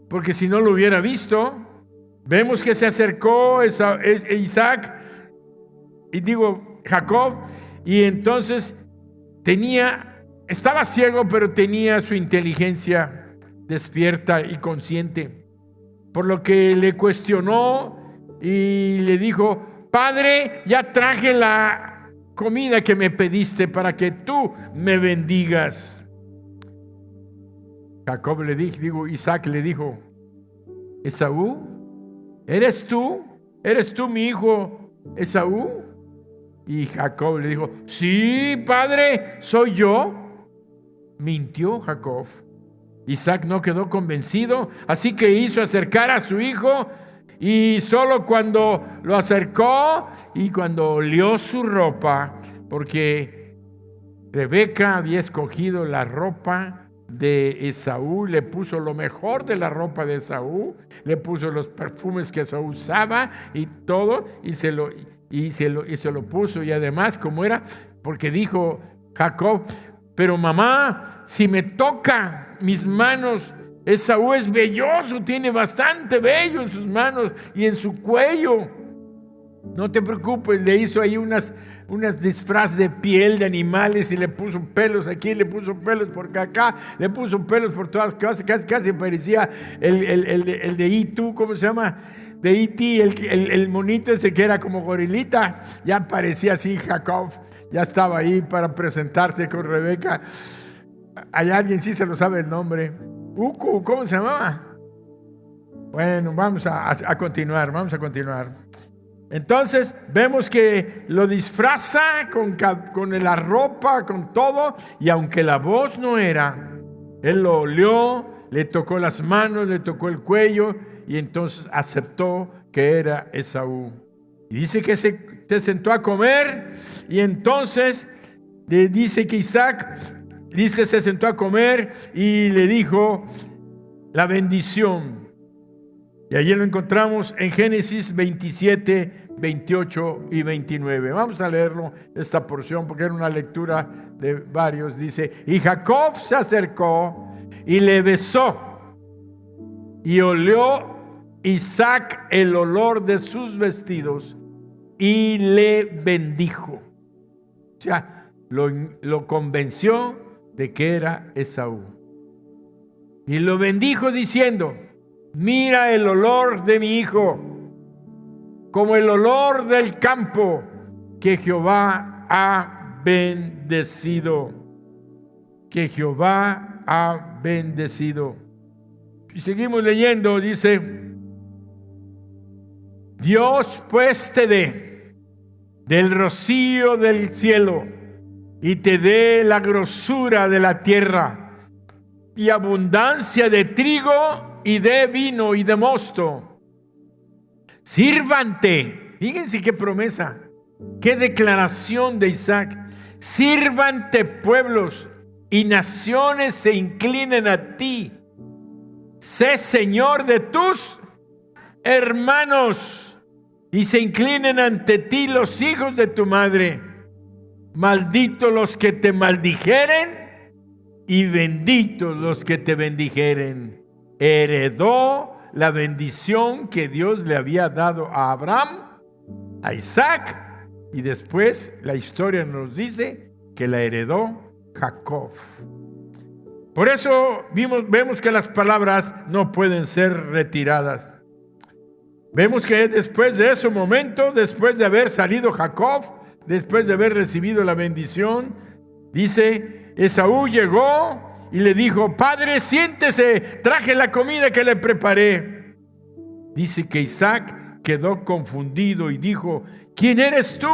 porque si no lo hubiera visto. Vemos que se acercó Jacob, y entonces estaba ciego, pero tenía su inteligencia despierta y consciente, por lo que le cuestionó y le dijo: Padre, ya traje la comida que me pediste para que tú me bendigas. Isaac le dijo: Esaú, ¿eres tú mi hijo Esaú? Y Jacob le dijo: sí, padre, soy yo. Mintió Jacob. Isaac no quedó convencido, así que hizo acercar a su hijo, y solo cuando lo acercó y cuando olió su ropa, porque Rebeca había escogido la ropa de Esaú, le puso lo mejor de la ropa de Esaú, le puso los perfumes que Esaú usaba y todo, y se lo puso. Y además, como era, porque dijo Jacob: pero mamá, si me toca mis manos, Esaú es velloso, tiene bastante vello en sus manos y en su cuello. No te preocupes, le hizo ahí unas disfraz de piel de animales y le puso pelos aquí, le puso pelos por acá, le puso pelos por todas cosas, casi parecía el de E.T., ¿cómo se llama? De E.T., el monito ese que era como gorilita, ya parecía así Jacob, ya estaba ahí para presentarse con Rebeca. Hay alguien sí se lo sabe el nombre. Uku, ¿cómo se llamaba? Bueno, vamos a continuar. Entonces vemos que lo disfraza con la ropa, con todo, y aunque la voz no era, él lo olió, le tocó las manos, le tocó el cuello, y entonces aceptó que era Esaú. Y dice que se sentó a comer, y entonces le dice que Isaac se sentó a comer y le dijo la bendición. Y allí lo encontramos en Génesis 27, 28 y 29. Vamos a leerlo, esta porción, porque era una lectura de varios. Dice: y Jacob se acercó y le besó, y olió Isaac el olor de sus vestidos y le bendijo. O sea, lo convenció de que era Esaú. Y lo bendijo diciendo: mira el olor de mi hijo, como el olor del campo que Jehová ha bendecido. Que Jehová ha bendecido. Y seguimos leyendo, dice: Dios pues te dé del rocío del cielo y te dé la grosura de la tierra y abundancia de trigo y de vino y de mosto. Sírvante, fíjense qué promesa, qué declaración de Isaac. Sírvante pueblos y naciones se inclinen a ti. Sé Señor de tus hermanos y se inclinen ante ti los hijos de tu madre. Malditos los que te maldijeren y benditos los que te bendijeren. Heredó la bendición que Dios le había dado a Abraham, a Isaac, y después la historia nos dice que la heredó Jacob. Por eso vemos que las palabras no pueden ser retiradas. Vemos que después de ese momento, después de haber salido Jacob, después de haber recibido la bendición, dice: Esaú llegó y le dijo: Padre, siéntese, traje la comida que le preparé. Dice que Isaac quedó confundido y dijo: ¿Quién eres tú?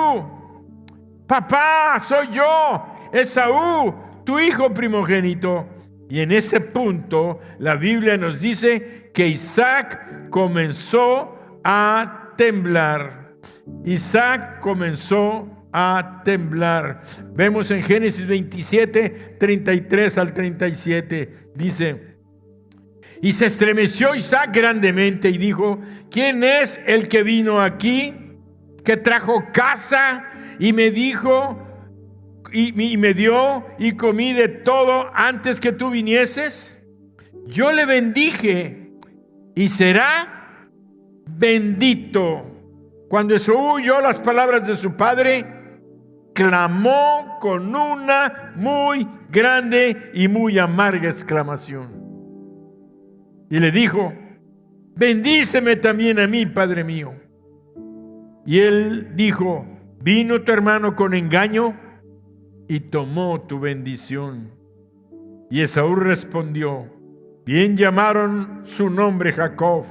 Papá, soy yo, Esaú, tu hijo primogénito. Y en ese punto la Biblia nos dice que Isaac comenzó a temblar. Isaac comenzó a temblar. Vemos en Génesis 27, 33 al 37, dice: Y se estremeció Isaac grandemente y dijo: ¿Quién es el que vino aquí, que trajo caza y me dijo y me dio y comí de todo antes que tú vinieses? Yo le bendije y será bendito. Cuando Esaú oyó las palabras de su padre, clamó con una muy grande y muy amarga exclamación. Y le dijo: bendíceme también a mí, padre mío. Y él dijo: ¿vino tu hermano con engaño y tomó tu bendición? Y Esaú respondió: bien llamaron su nombre Jacob,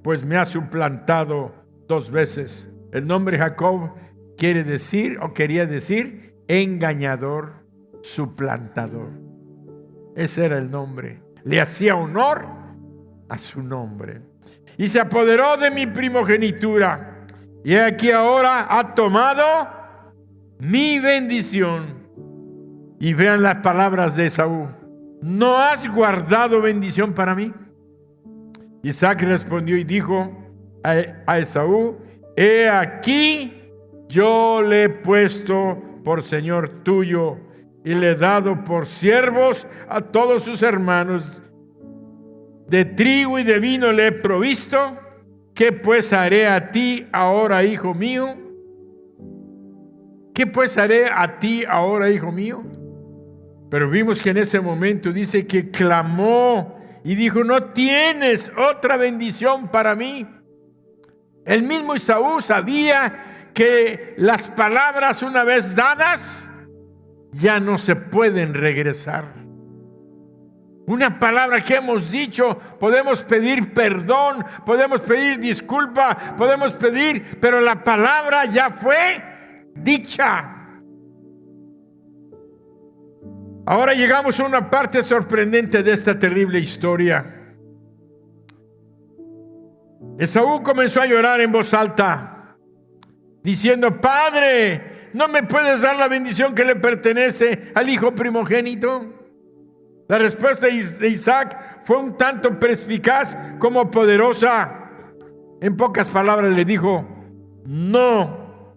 pues me ha suplantado 2 veces. El nombre Jacob quiere decir, o quería decir, engañador, suplantador. Ese era el nombre. Le hacía honor a su nombre. Y se apoderó de mi primogenitura, y aquí ahora ha tomado mi bendición. Y vean las palabras de Esaú: ¿no has guardado bendición para mí? Isaac respondió y dijo a Esaú: he aquí, yo le he puesto por señor tuyo y le he dado por siervos a todos sus hermanos. De trigo y de vino le he provisto. ¿Qué pues haré a ti ahora, hijo mío? ¿Qué pues haré a ti ahora, hijo mío? Pero vimos que en ese momento dice que clamó y dijo: no tienes otra bendición para mí. El mismo Esaú sabía que las palabras, una vez dadas, ya no se pueden regresar. Una palabra que hemos dicho, podemos pedir perdón, podemos pedir disculpa, podemos pedir, pero la palabra ya fue dicha. Ahora llegamos a una parte sorprendente de esta terrible historia. Esaú comenzó a llorar en voz alta, diciendo: Padre, ¿no me puedes dar la bendición que le pertenece al hijo primogénito? La respuesta de Isaac fue un tanto perspicaz como poderosa. En pocas palabras le dijo: no,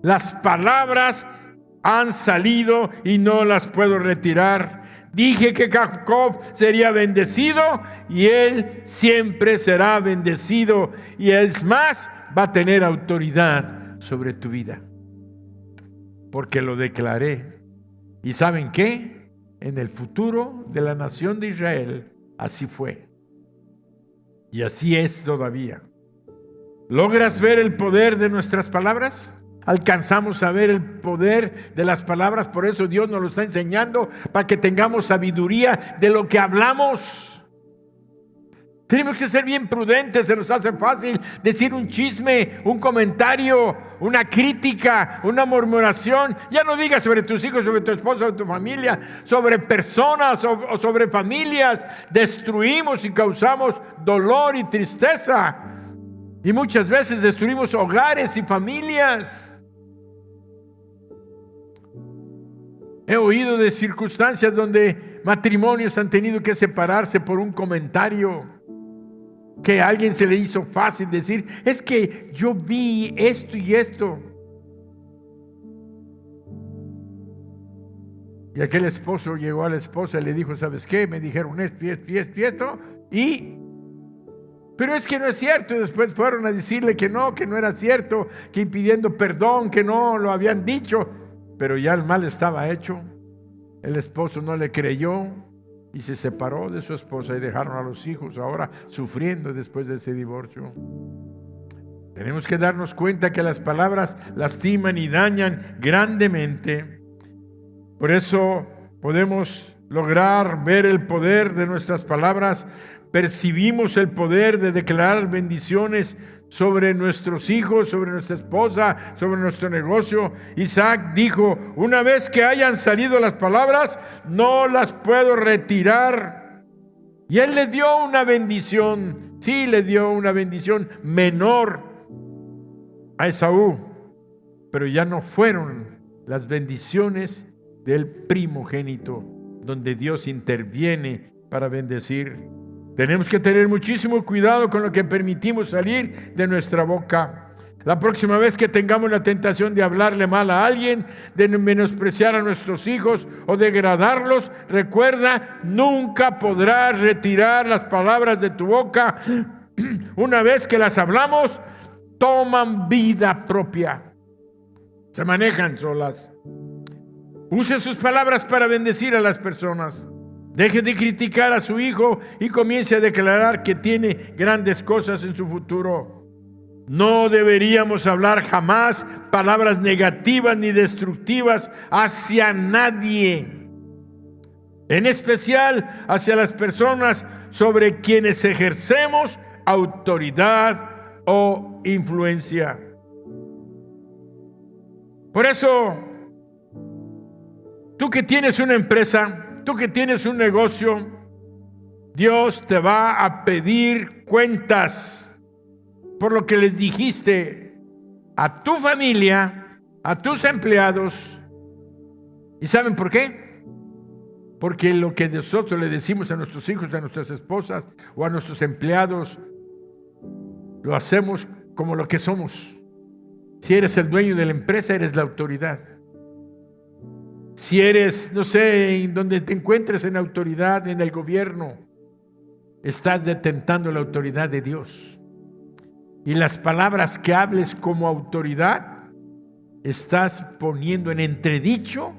las palabras han salido y no las puedo retirar. Dije que Jacob sería bendecido y él siempre será bendecido, y es más, va a tener autoridad sobre tu vida, porque lo declaré. ¿Y saben qué? En el futuro de la nación de Israel, así fue. Y así es todavía. ¿Logras ver el poder de nuestras palabras? alcanzamos a ver el poder de las palabras. Por eso Dios nos lo está enseñando, para que tengamos sabiduría de lo que hablamos. Tenemos que ser bien prudentes. Se nos hace fácil decir un chisme, un comentario, una crítica, una murmuración. Ya no digas sobre tus hijos, sobre tu esposa, sobre tu familia, sobre personas o sobre familias. Destruimos y causamos dolor y tristeza. Y muchas veces destruimos hogares y familias. He oído de circunstancias donde matrimonios han tenido que separarse por un comentario que a alguien se le hizo fácil decir: es que yo vi esto y esto. Y aquel esposo llegó a la esposa y le dijo: ¿sabes qué? Me dijeron esto y esto y esto y esto. Pero es que no es cierto. Y después fueron a decirle que no era cierto, que pidiendo perdón, que no lo habían dicho. Pero ya el mal estaba hecho. El esposo no le creyó y se separó de su esposa, y dejaron a los hijos ahora sufriendo después de ese divorcio. Tenemos que darnos cuenta que las palabras lastiman y dañan grandemente. Por eso podemos lograr ver el poder de nuestras palabras. Percibimos el poder de declarar bendiciones sobre nuestros hijos, sobre nuestra esposa, sobre nuestro negocio. Isaac dijo: una vez que hayan salido las palabras, no las puedo retirar. Y él le dio una bendición. Sí, le dio una bendición menor a Esaú, pero ya no fueron las bendiciones del primogénito, donde Dios interviene para bendecir. Tenemos que tener muchísimo cuidado con lo que permitimos salir de nuestra boca. La próxima vez que tengamos la tentación de hablarle mal a alguien, de menospreciar a nuestros hijos o degradarlos, recuerda: nunca podrás retirar las palabras de tu boca. Una vez que las hablamos, toman vida propia. Se manejan solas. Use sus palabras para bendecir a las personas. Deje de criticar a su hijo y comience a declarar que tiene grandes cosas en su futuro. No deberíamos hablar jamás palabras negativas ni destructivas hacia nadie, en especial hacia las personas sobre quienes ejercemos autoridad o influencia. Por eso, tú que tienes una empresa, tú que tienes un negocio, Dios te va a pedir cuentas por lo que les dijiste a tu familia, a tus empleados. ¿Y saben por qué? Porque lo que nosotros le decimos a nuestros hijos, a nuestras esposas o a nuestros empleados, lo hacemos como lo que somos. Si eres el dueño de la empresa, eres la autoridad. Si eres, no sé, en donde te encuentres en autoridad, en el gobierno, estás detentando la autoridad de Dios. Y las palabras que hables como autoridad, estás poniendo en entredicho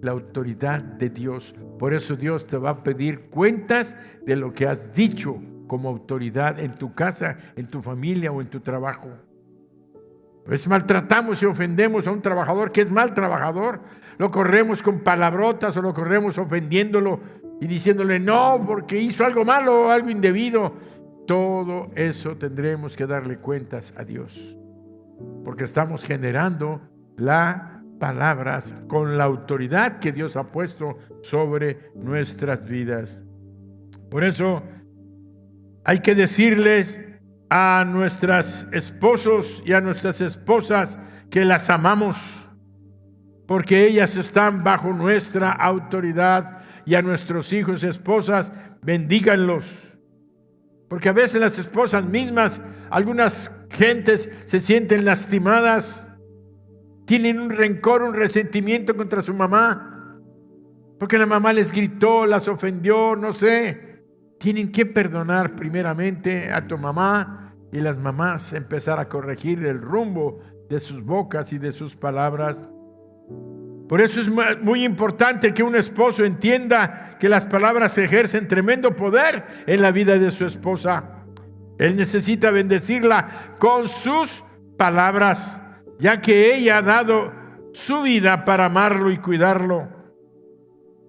la autoridad de Dios. Por eso Dios te va a pedir cuentas de lo que has dicho como autoridad en tu casa, en tu familia o en tu trabajo. Pues maltratamos y ofendemos a un trabajador que es mal trabajador. Lo corremos con palabrotas o lo corremos ofendiéndolo y diciéndole no porque hizo algo malo o algo indebido. Todo eso tendremos que darle cuentas a Dios, porque estamos generando las palabras con la autoridad que Dios ha puesto sobre nuestras vidas. Por eso hay que decirles a nuestros esposos y a nuestras esposas que las amamos, porque ellas están bajo nuestra autoridad, y a nuestros hijos y esposas, bendíganlos. Porque a veces las esposas mismas, algunas gentes se sienten lastimadas, tienen un rencor, un resentimiento contra su mamá, porque la mamá les gritó, las ofendió, no sé. Tienen que perdonar primeramente a tu mamá, y las mamás empezar a corregir el rumbo de sus bocas y de sus palabras. Por eso es muy importante que un esposo entienda que las palabras ejercen tremendo poder en la vida de su esposa. Él necesita bendecirla con sus palabras, ya que ella ha dado su vida para amarlo y cuidarlo.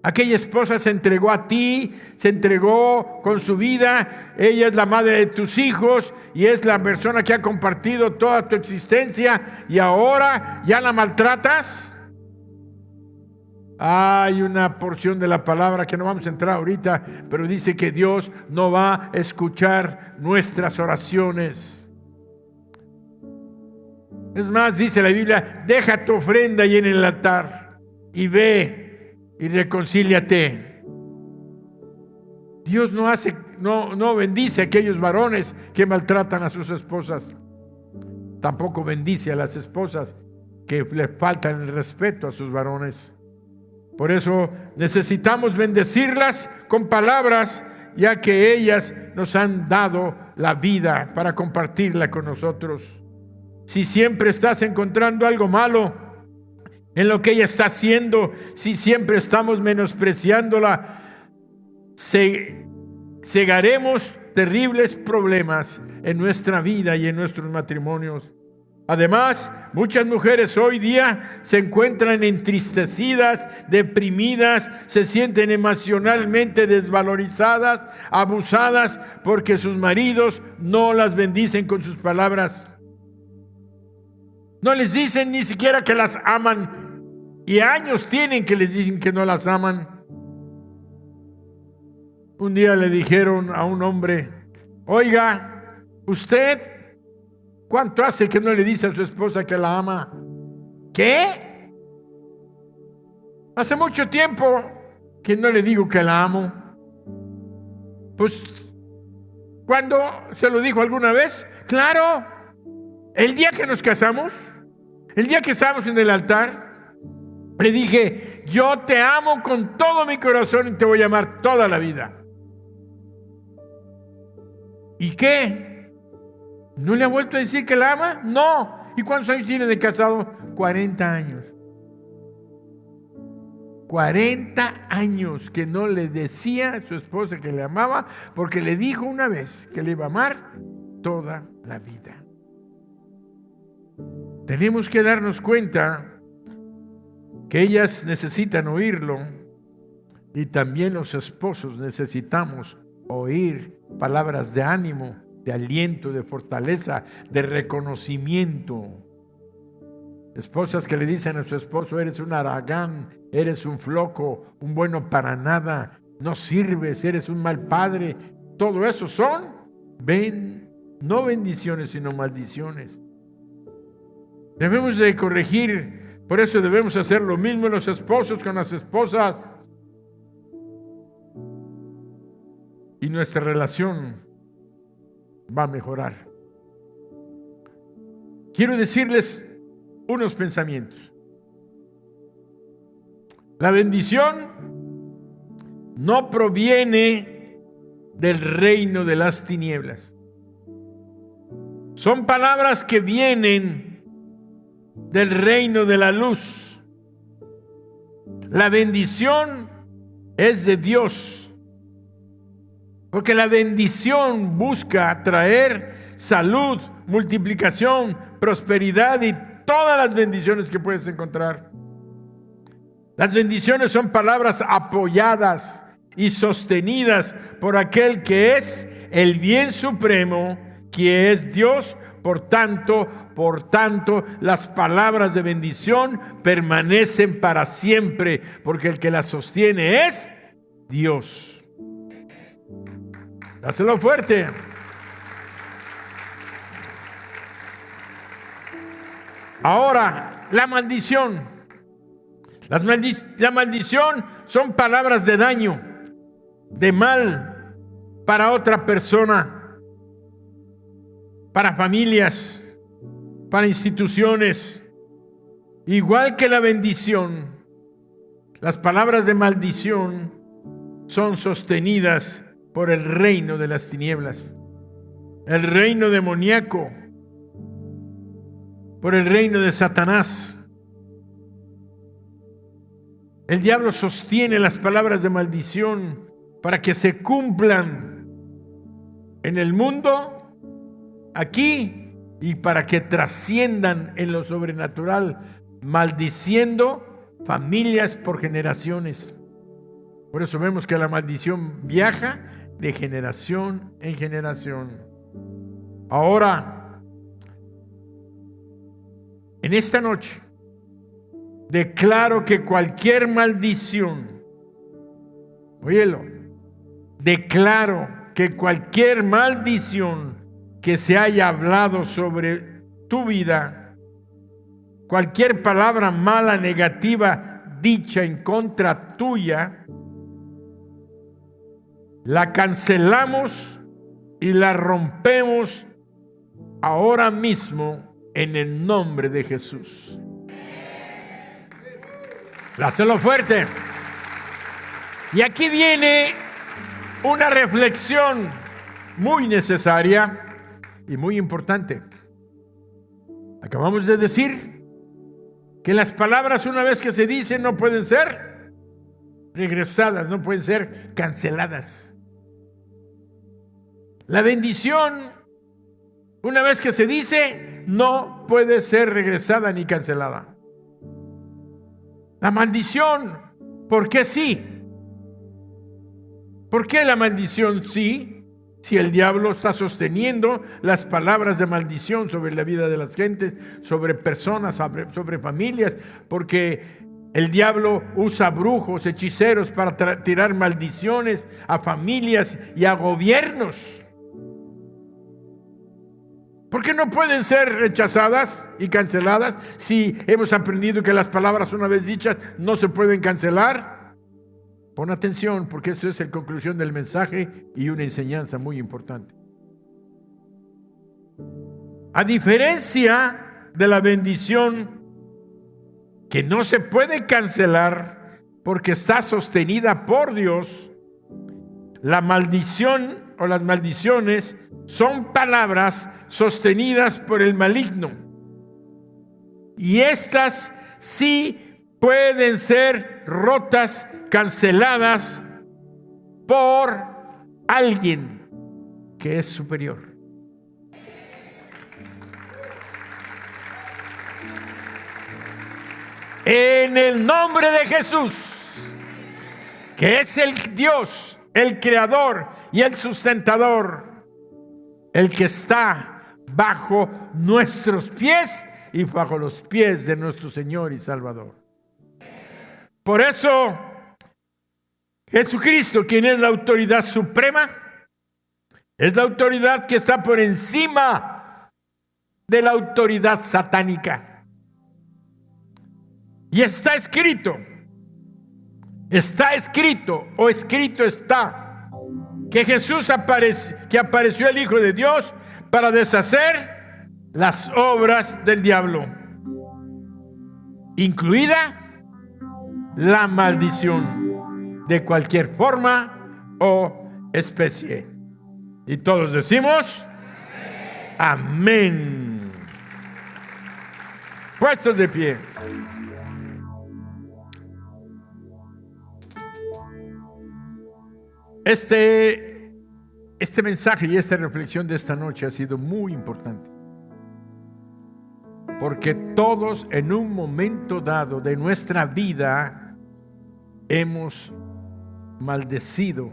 Aquella esposa se entregó a ti, se entregó con su vida. Ella es la madre de tus hijos y es la persona que ha compartido toda tu existencia, y ahora ya la maltratas. Hay una porción de la palabra que no vamos a entrar ahorita, pero dice que Dios no va a escuchar nuestras oraciones. Es más, dice la Biblia: deja tu ofrenda ahí en el altar y ve y reconcíliate. Dios no bendice a aquellos varones que maltratan a sus esposas. Tampoco bendice a las esposas que le faltan el respeto a sus varones. Por eso necesitamos bendecirlas con palabras, ya que ellas nos han dado la vida para compartirla con nosotros. Si siempre estás encontrando algo malo en lo que ella está haciendo, si siempre estamos menospreciándola, cegaremos terribles problemas en nuestra vida y en nuestros matrimonios. Además, muchas mujeres hoy día se encuentran entristecidas, deprimidas, se sienten emocionalmente desvalorizadas, abusadas, porque sus maridos no las bendicen con sus palabras. No les dicen ni siquiera que las aman, y años tienen que les dicen que no las aman. Un día le dijeron a un hombre: oiga, usted, ¿cuánto hace que no le dice a su esposa que la ama? ¿Qué? Hace mucho tiempo que no le digo que la amo. Pues, ¿cuándo se lo dijo alguna vez? Claro, el día que nos casamos, el día que estábamos en el altar, le dije: yo te amo con todo mi corazón y te voy a amar toda la vida. ¿Y qué? ¿No le ha vuelto a decir que la ama? No. ¿Y cuántos años tiene de casado? 40 años. 40 años que no le decía a su esposa que le amaba, porque le dijo una vez que le iba a amar toda la vida. Tenemos que darnos cuenta que ellas necesitan oírlo, y también los esposos necesitamos oír palabras de ánimo, de aliento, de fortaleza, de reconocimiento. Esposas que le dicen a su esposo: eres un haragán, eres un flojo, un bueno para nada, no sirves, eres un mal padre. Todo eso son no bendiciones, sino maldiciones. Debemos de corregir. Por eso debemos hacer lo mismo los esposos con las esposas, y nuestra relación va a mejorar. Quiero decirles unos pensamientos. La bendición no proviene del reino de las tinieblas. Son palabras que vienen del reino de la luz. La bendición es de Dios, porque la bendición busca traer salud, multiplicación, prosperidad y todas las bendiciones que puedes encontrar. Las bendiciones son palabras apoyadas y sostenidas por aquel que es el bien supremo, que es Dios. Por tanto, las palabras de bendición permanecen para siempre, porque el que las sostiene es Dios. Dáselo fuerte. Ahora, la maldición. La maldición son palabras de daño, de mal para otra persona, para familias, para instituciones. Igual que la bendición, las palabras de maldición son sostenidas por el reino de las tinieblas, el reino demoníaco, por el reino de Satanás. El diablo sostiene las palabras de maldición para que se cumplan en el mundo, aquí y para que trasciendan en lo sobrenatural, maldiciendo familias por generaciones. Por eso vemos que la maldición viaja de generación en generación. Ahora, en esta noche, declaro que cualquier maldición, óyelo, declaro que cualquier maldición que se haya hablado sobre tu vida, cualquier palabra mala, negativa, dicha en contra tuya, la cancelamos y la rompemos ahora mismo en el nombre de Jesús. Hazlo fuerte. Y aquí viene una reflexión muy necesaria y muy importante. Acabamos de decir que las palabras, una vez que se dicen, no pueden ser regresadas, no pueden ser canceladas. La bendición, una vez que se dice, no puede ser regresada ni cancelada. La maldición, ¿por qué sí? ¿Por qué la maldición sí? Si el diablo está sosteniendo las palabras de maldición sobre la vida de las gentes, sobre personas, sobre familias, porque el diablo usa brujos, hechiceros para tirar maldiciones a familias y a gobiernos. ¿Por qué no pueden ser rechazadas y canceladas si hemos aprendido que las palabras una vez dichas no se pueden cancelar? Pon atención, porque esto es la conclusión del mensaje y una enseñanza muy importante. A diferencia de la bendición que no se puede cancelar porque está sostenida por Dios, la maldición o las maldiciones son palabras sostenidas por el maligno. Y estas sí pueden ser rotas, canceladas por alguien que es superior. En el nombre de Jesús, que es el Dios, el creador y el sustentador, el que está bajo nuestros pies y bajo los pies de nuestro Señor y Salvador. Por eso, Jesucristo, quien es la autoridad suprema, es la autoridad que está por encima de la autoridad satánica. Y está escrito o escrito está, que Jesús apareció el Hijo de Dios para deshacer las obras del diablo, incluida la maldición de cualquier forma o especie. Y todos decimos amén. Puestos de pie. Este mensaje y esta reflexión de esta noche ha sido muy importante, porque todos en un momento dado de nuestra vida hemos maldecido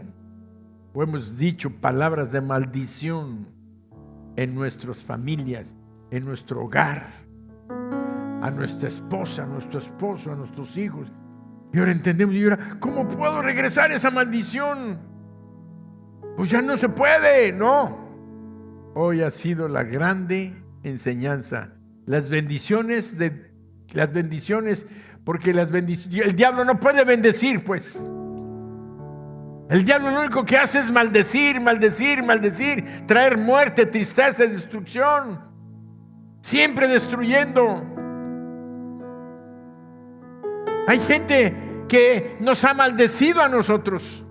o hemos dicho palabras de maldición en nuestras familias, en nuestro hogar, a nuestra esposa, a nuestro esposo, a nuestros hijos. Y ahora entendemos, y ahora, ¿cómo puedo regresar esa maldición? Pues ya no se puede, no. Hoy ha sido la grande enseñanza. Las bendiciones, porque el diablo no puede bendecir, pues. El diablo lo único que hace es maldecir, traer muerte, tristeza, destrucción. Siempre destruyendo. Hay gente que nos ha maldecido a nosotros.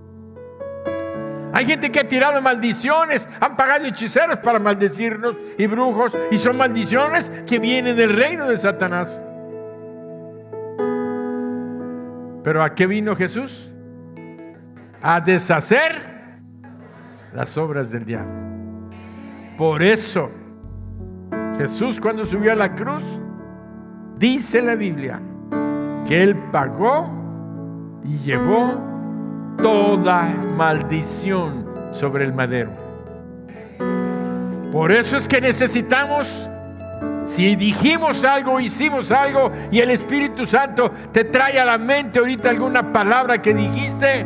Hay gente que ha tirado maldiciones, han pagado hechiceros para maldecirnos y brujos, y son maldiciones que vienen del reino de Satanás. ¿Pero a qué vino Jesús? A deshacer las obras del diablo. Por eso Jesús, cuando subió a la cruz, dice la Biblia que Él pagó y llevó toda maldición sobre el madero. Por eso es que necesitamos, si dijimos algo, hicimos algo, y el Espíritu Santo te trae a la mente ahorita alguna palabra que dijiste,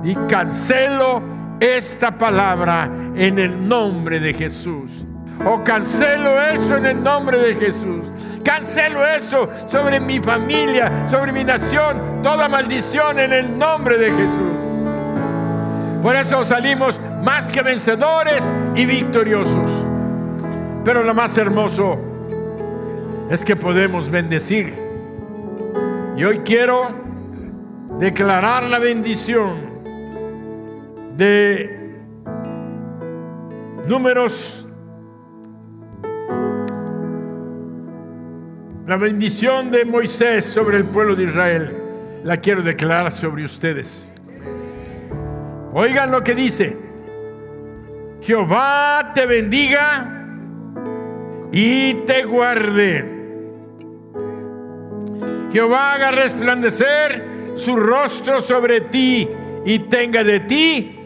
y cancelo esta palabra en el nombre de Jesús. O cancelo esto en el nombre de Jesús. Cancelo esto sobre mi familia, sobre mi nación, toda maldición en el nombre de Jesús. Por eso salimos más que vencedores y victoriosos. Pero lo más hermoso es que podemos bendecir. Y hoy quiero declarar la bendición de Números. La bendición de Moisés sobre el pueblo de Israel la quiero declarar sobre ustedes. Oigan lo que dice: Jehová te bendiga y te guarde. Jehová haga resplandecer su rostro sobre ti y tenga de ti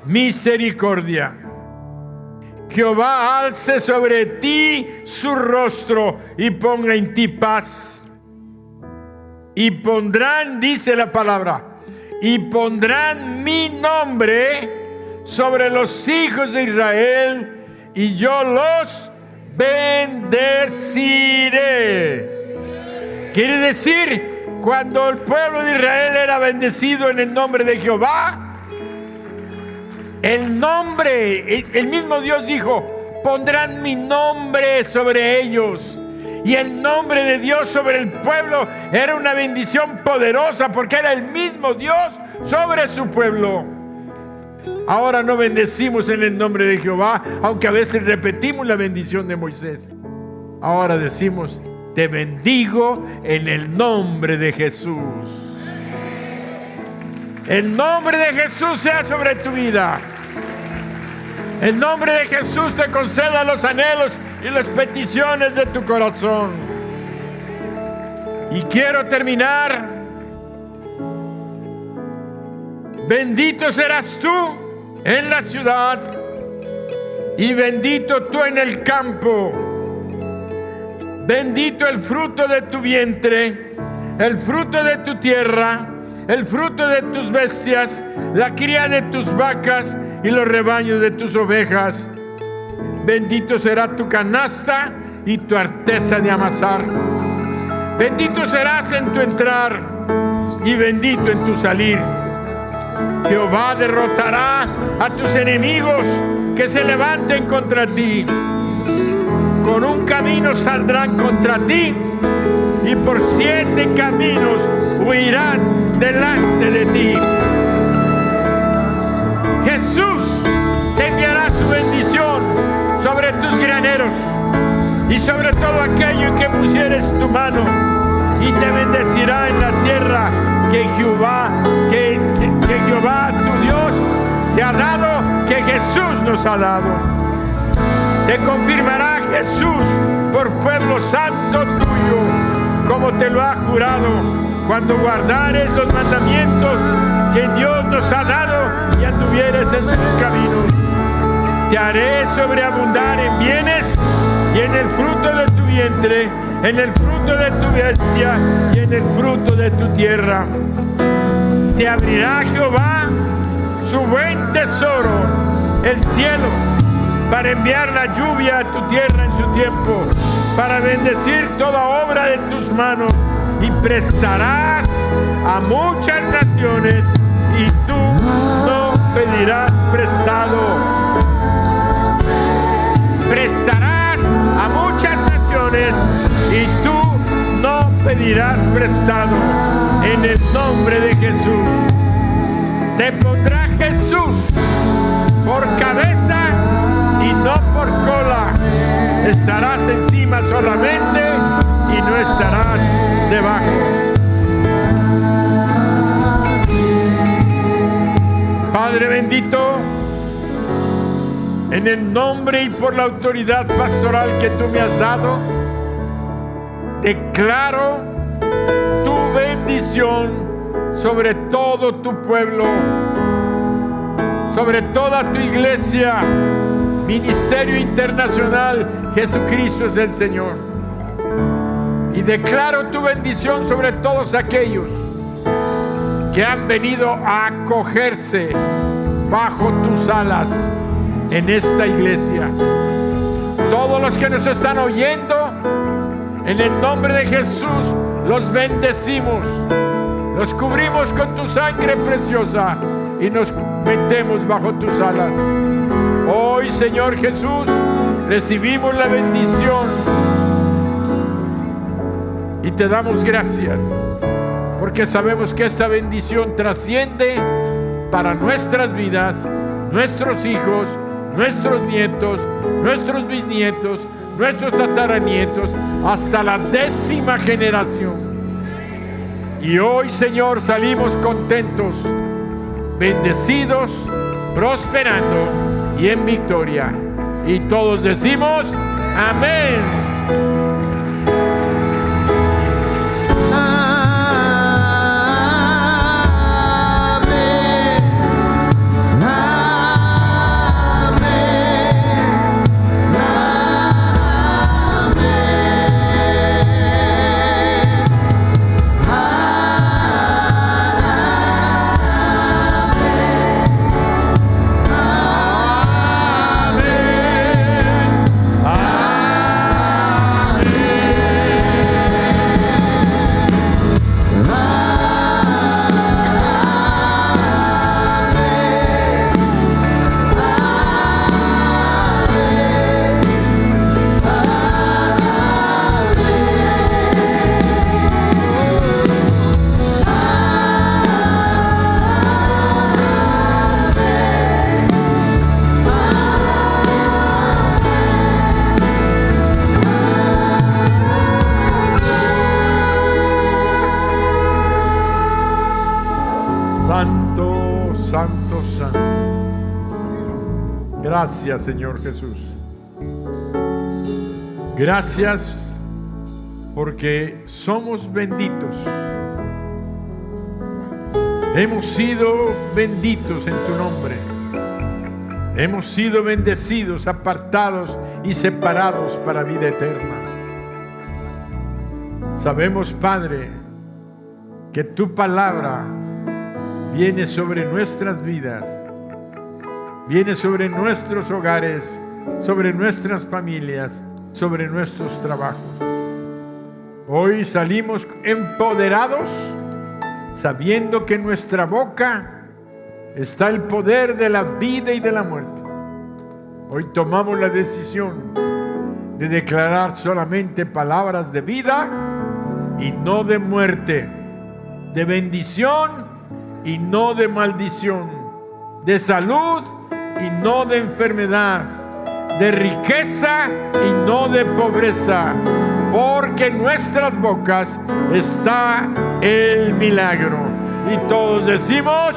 misericordia. Jehová alce sobre ti su rostro y ponga en ti paz. Y pondrán, dice la palabra, y pondrán mi nombre sobre los hijos de Israel y yo los bendeciré. Quiere decir, cuando el pueblo de Israel era bendecido en el nombre de Jehová, el nombre, el mismo Dios dijo, pondrán mi nombre sobre ellos. Y el nombre de Dios sobre el pueblo era una bendición poderosa, porque era el mismo Dios sobre su pueblo. Ahora no bendecimos en el nombre de Jehová, aunque a veces repetimos la bendición de Moisés. Ahora decimos: te bendigo en el nombre de Jesús. El nombre de Jesús sea sobre tu vida. El nombre de Jesús te conceda los anhelos y las peticiones de tu corazón. Y quiero terminar. Bendito serás tú en la ciudad y bendito tú en el campo. Bendito el fruto de tu vientre, el fruto de tu tierra, el fruto de tus bestias, la cría de tus vacas y los rebaños de tus ovejas. Bendito será tu canasta y tu arteza de amasar. Bendito serás en tu entrar y bendito en tu salir. Jehová derrotará a tus enemigos que se levanten contra ti. Con un camino saldrán contra ti y por 7 caminos huirán delante de ti. Jesús te enviará su bendición sobre tus graneros y sobre todo aquello en que pusieres tu mano, y te bendecirá en la tierra que Jehová tu Dios te ha dado, que Jesús nos ha dado. Te confirmará Jesús por pueblo santo tuyo, como te lo ha jurado, cuando guardares los mandamientos que Dios nos ha dado y anduvieres en sus caminos. Te haré sobreabundar en bienes y en el fruto de tu vientre, en el fruto de tu bestia y en el fruto de tu tierra. Te abrirá Jehová su buen tesoro, el cielo, para enviar la lluvia a tu tierra en su tiempo, para bendecir toda obra de tus manos, y prestarás a muchas naciones y tú no pedirás prestado. Prestarás a muchas naciones y tú no pedirás prestado, en el nombre de Jesús. Te pondrá Jesús por cabeza y no por cola. Estarás encima solamente y no estarás debajo. Padre bendito, En el nombre y por la autoridad pastoral que tú me has dado, declaro tu bendición sobre todo tu pueblo, sobre toda tu iglesia, Ministerio Internacional, Jesucristo es el Señor. Y declaro tu bendición sobre todos aquellos que han venido a acogerse bajo tus alas en esta iglesia. Todos los que nos están oyendo, en el nombre de Jesús, los bendecimos, los cubrimos con tu sangre preciosa y nos metemos bajo tus alas. Hoy, Señor Jesús, recibimos la bendición y te damos gracias, porque sabemos que esta bendición trasciende para nuestras vidas, nuestros hijos, nuestros nietos, nuestros bisnietos, nuestros tataranietos, hasta la 10ª generación. Y hoy, Señor, salimos contentos, bendecidos, prosperando y en victoria. Y todos decimos amén. Santo, santo, santo. Gracias, Señor Jesús. Gracias porque somos benditos. Hemos sido benditos en tu nombre. Hemos sido bendecidos, apartados y separados para vida eterna. Sabemos, Padre, que tu palabra viene sobre nuestras vidas, viene sobre nuestros hogares, sobre nuestras familias, sobre nuestros trabajos. Hoy salimos empoderados, sabiendo que en nuestra boca está el poder de la vida y de la muerte. Hoy tomamos la decisión de declarar solamente palabras de vida y no de muerte, de bendición y no de maldición, de salud y no de enfermedad, de riqueza y no de pobreza, porque en nuestras bocas está el milagro. Y todos decimos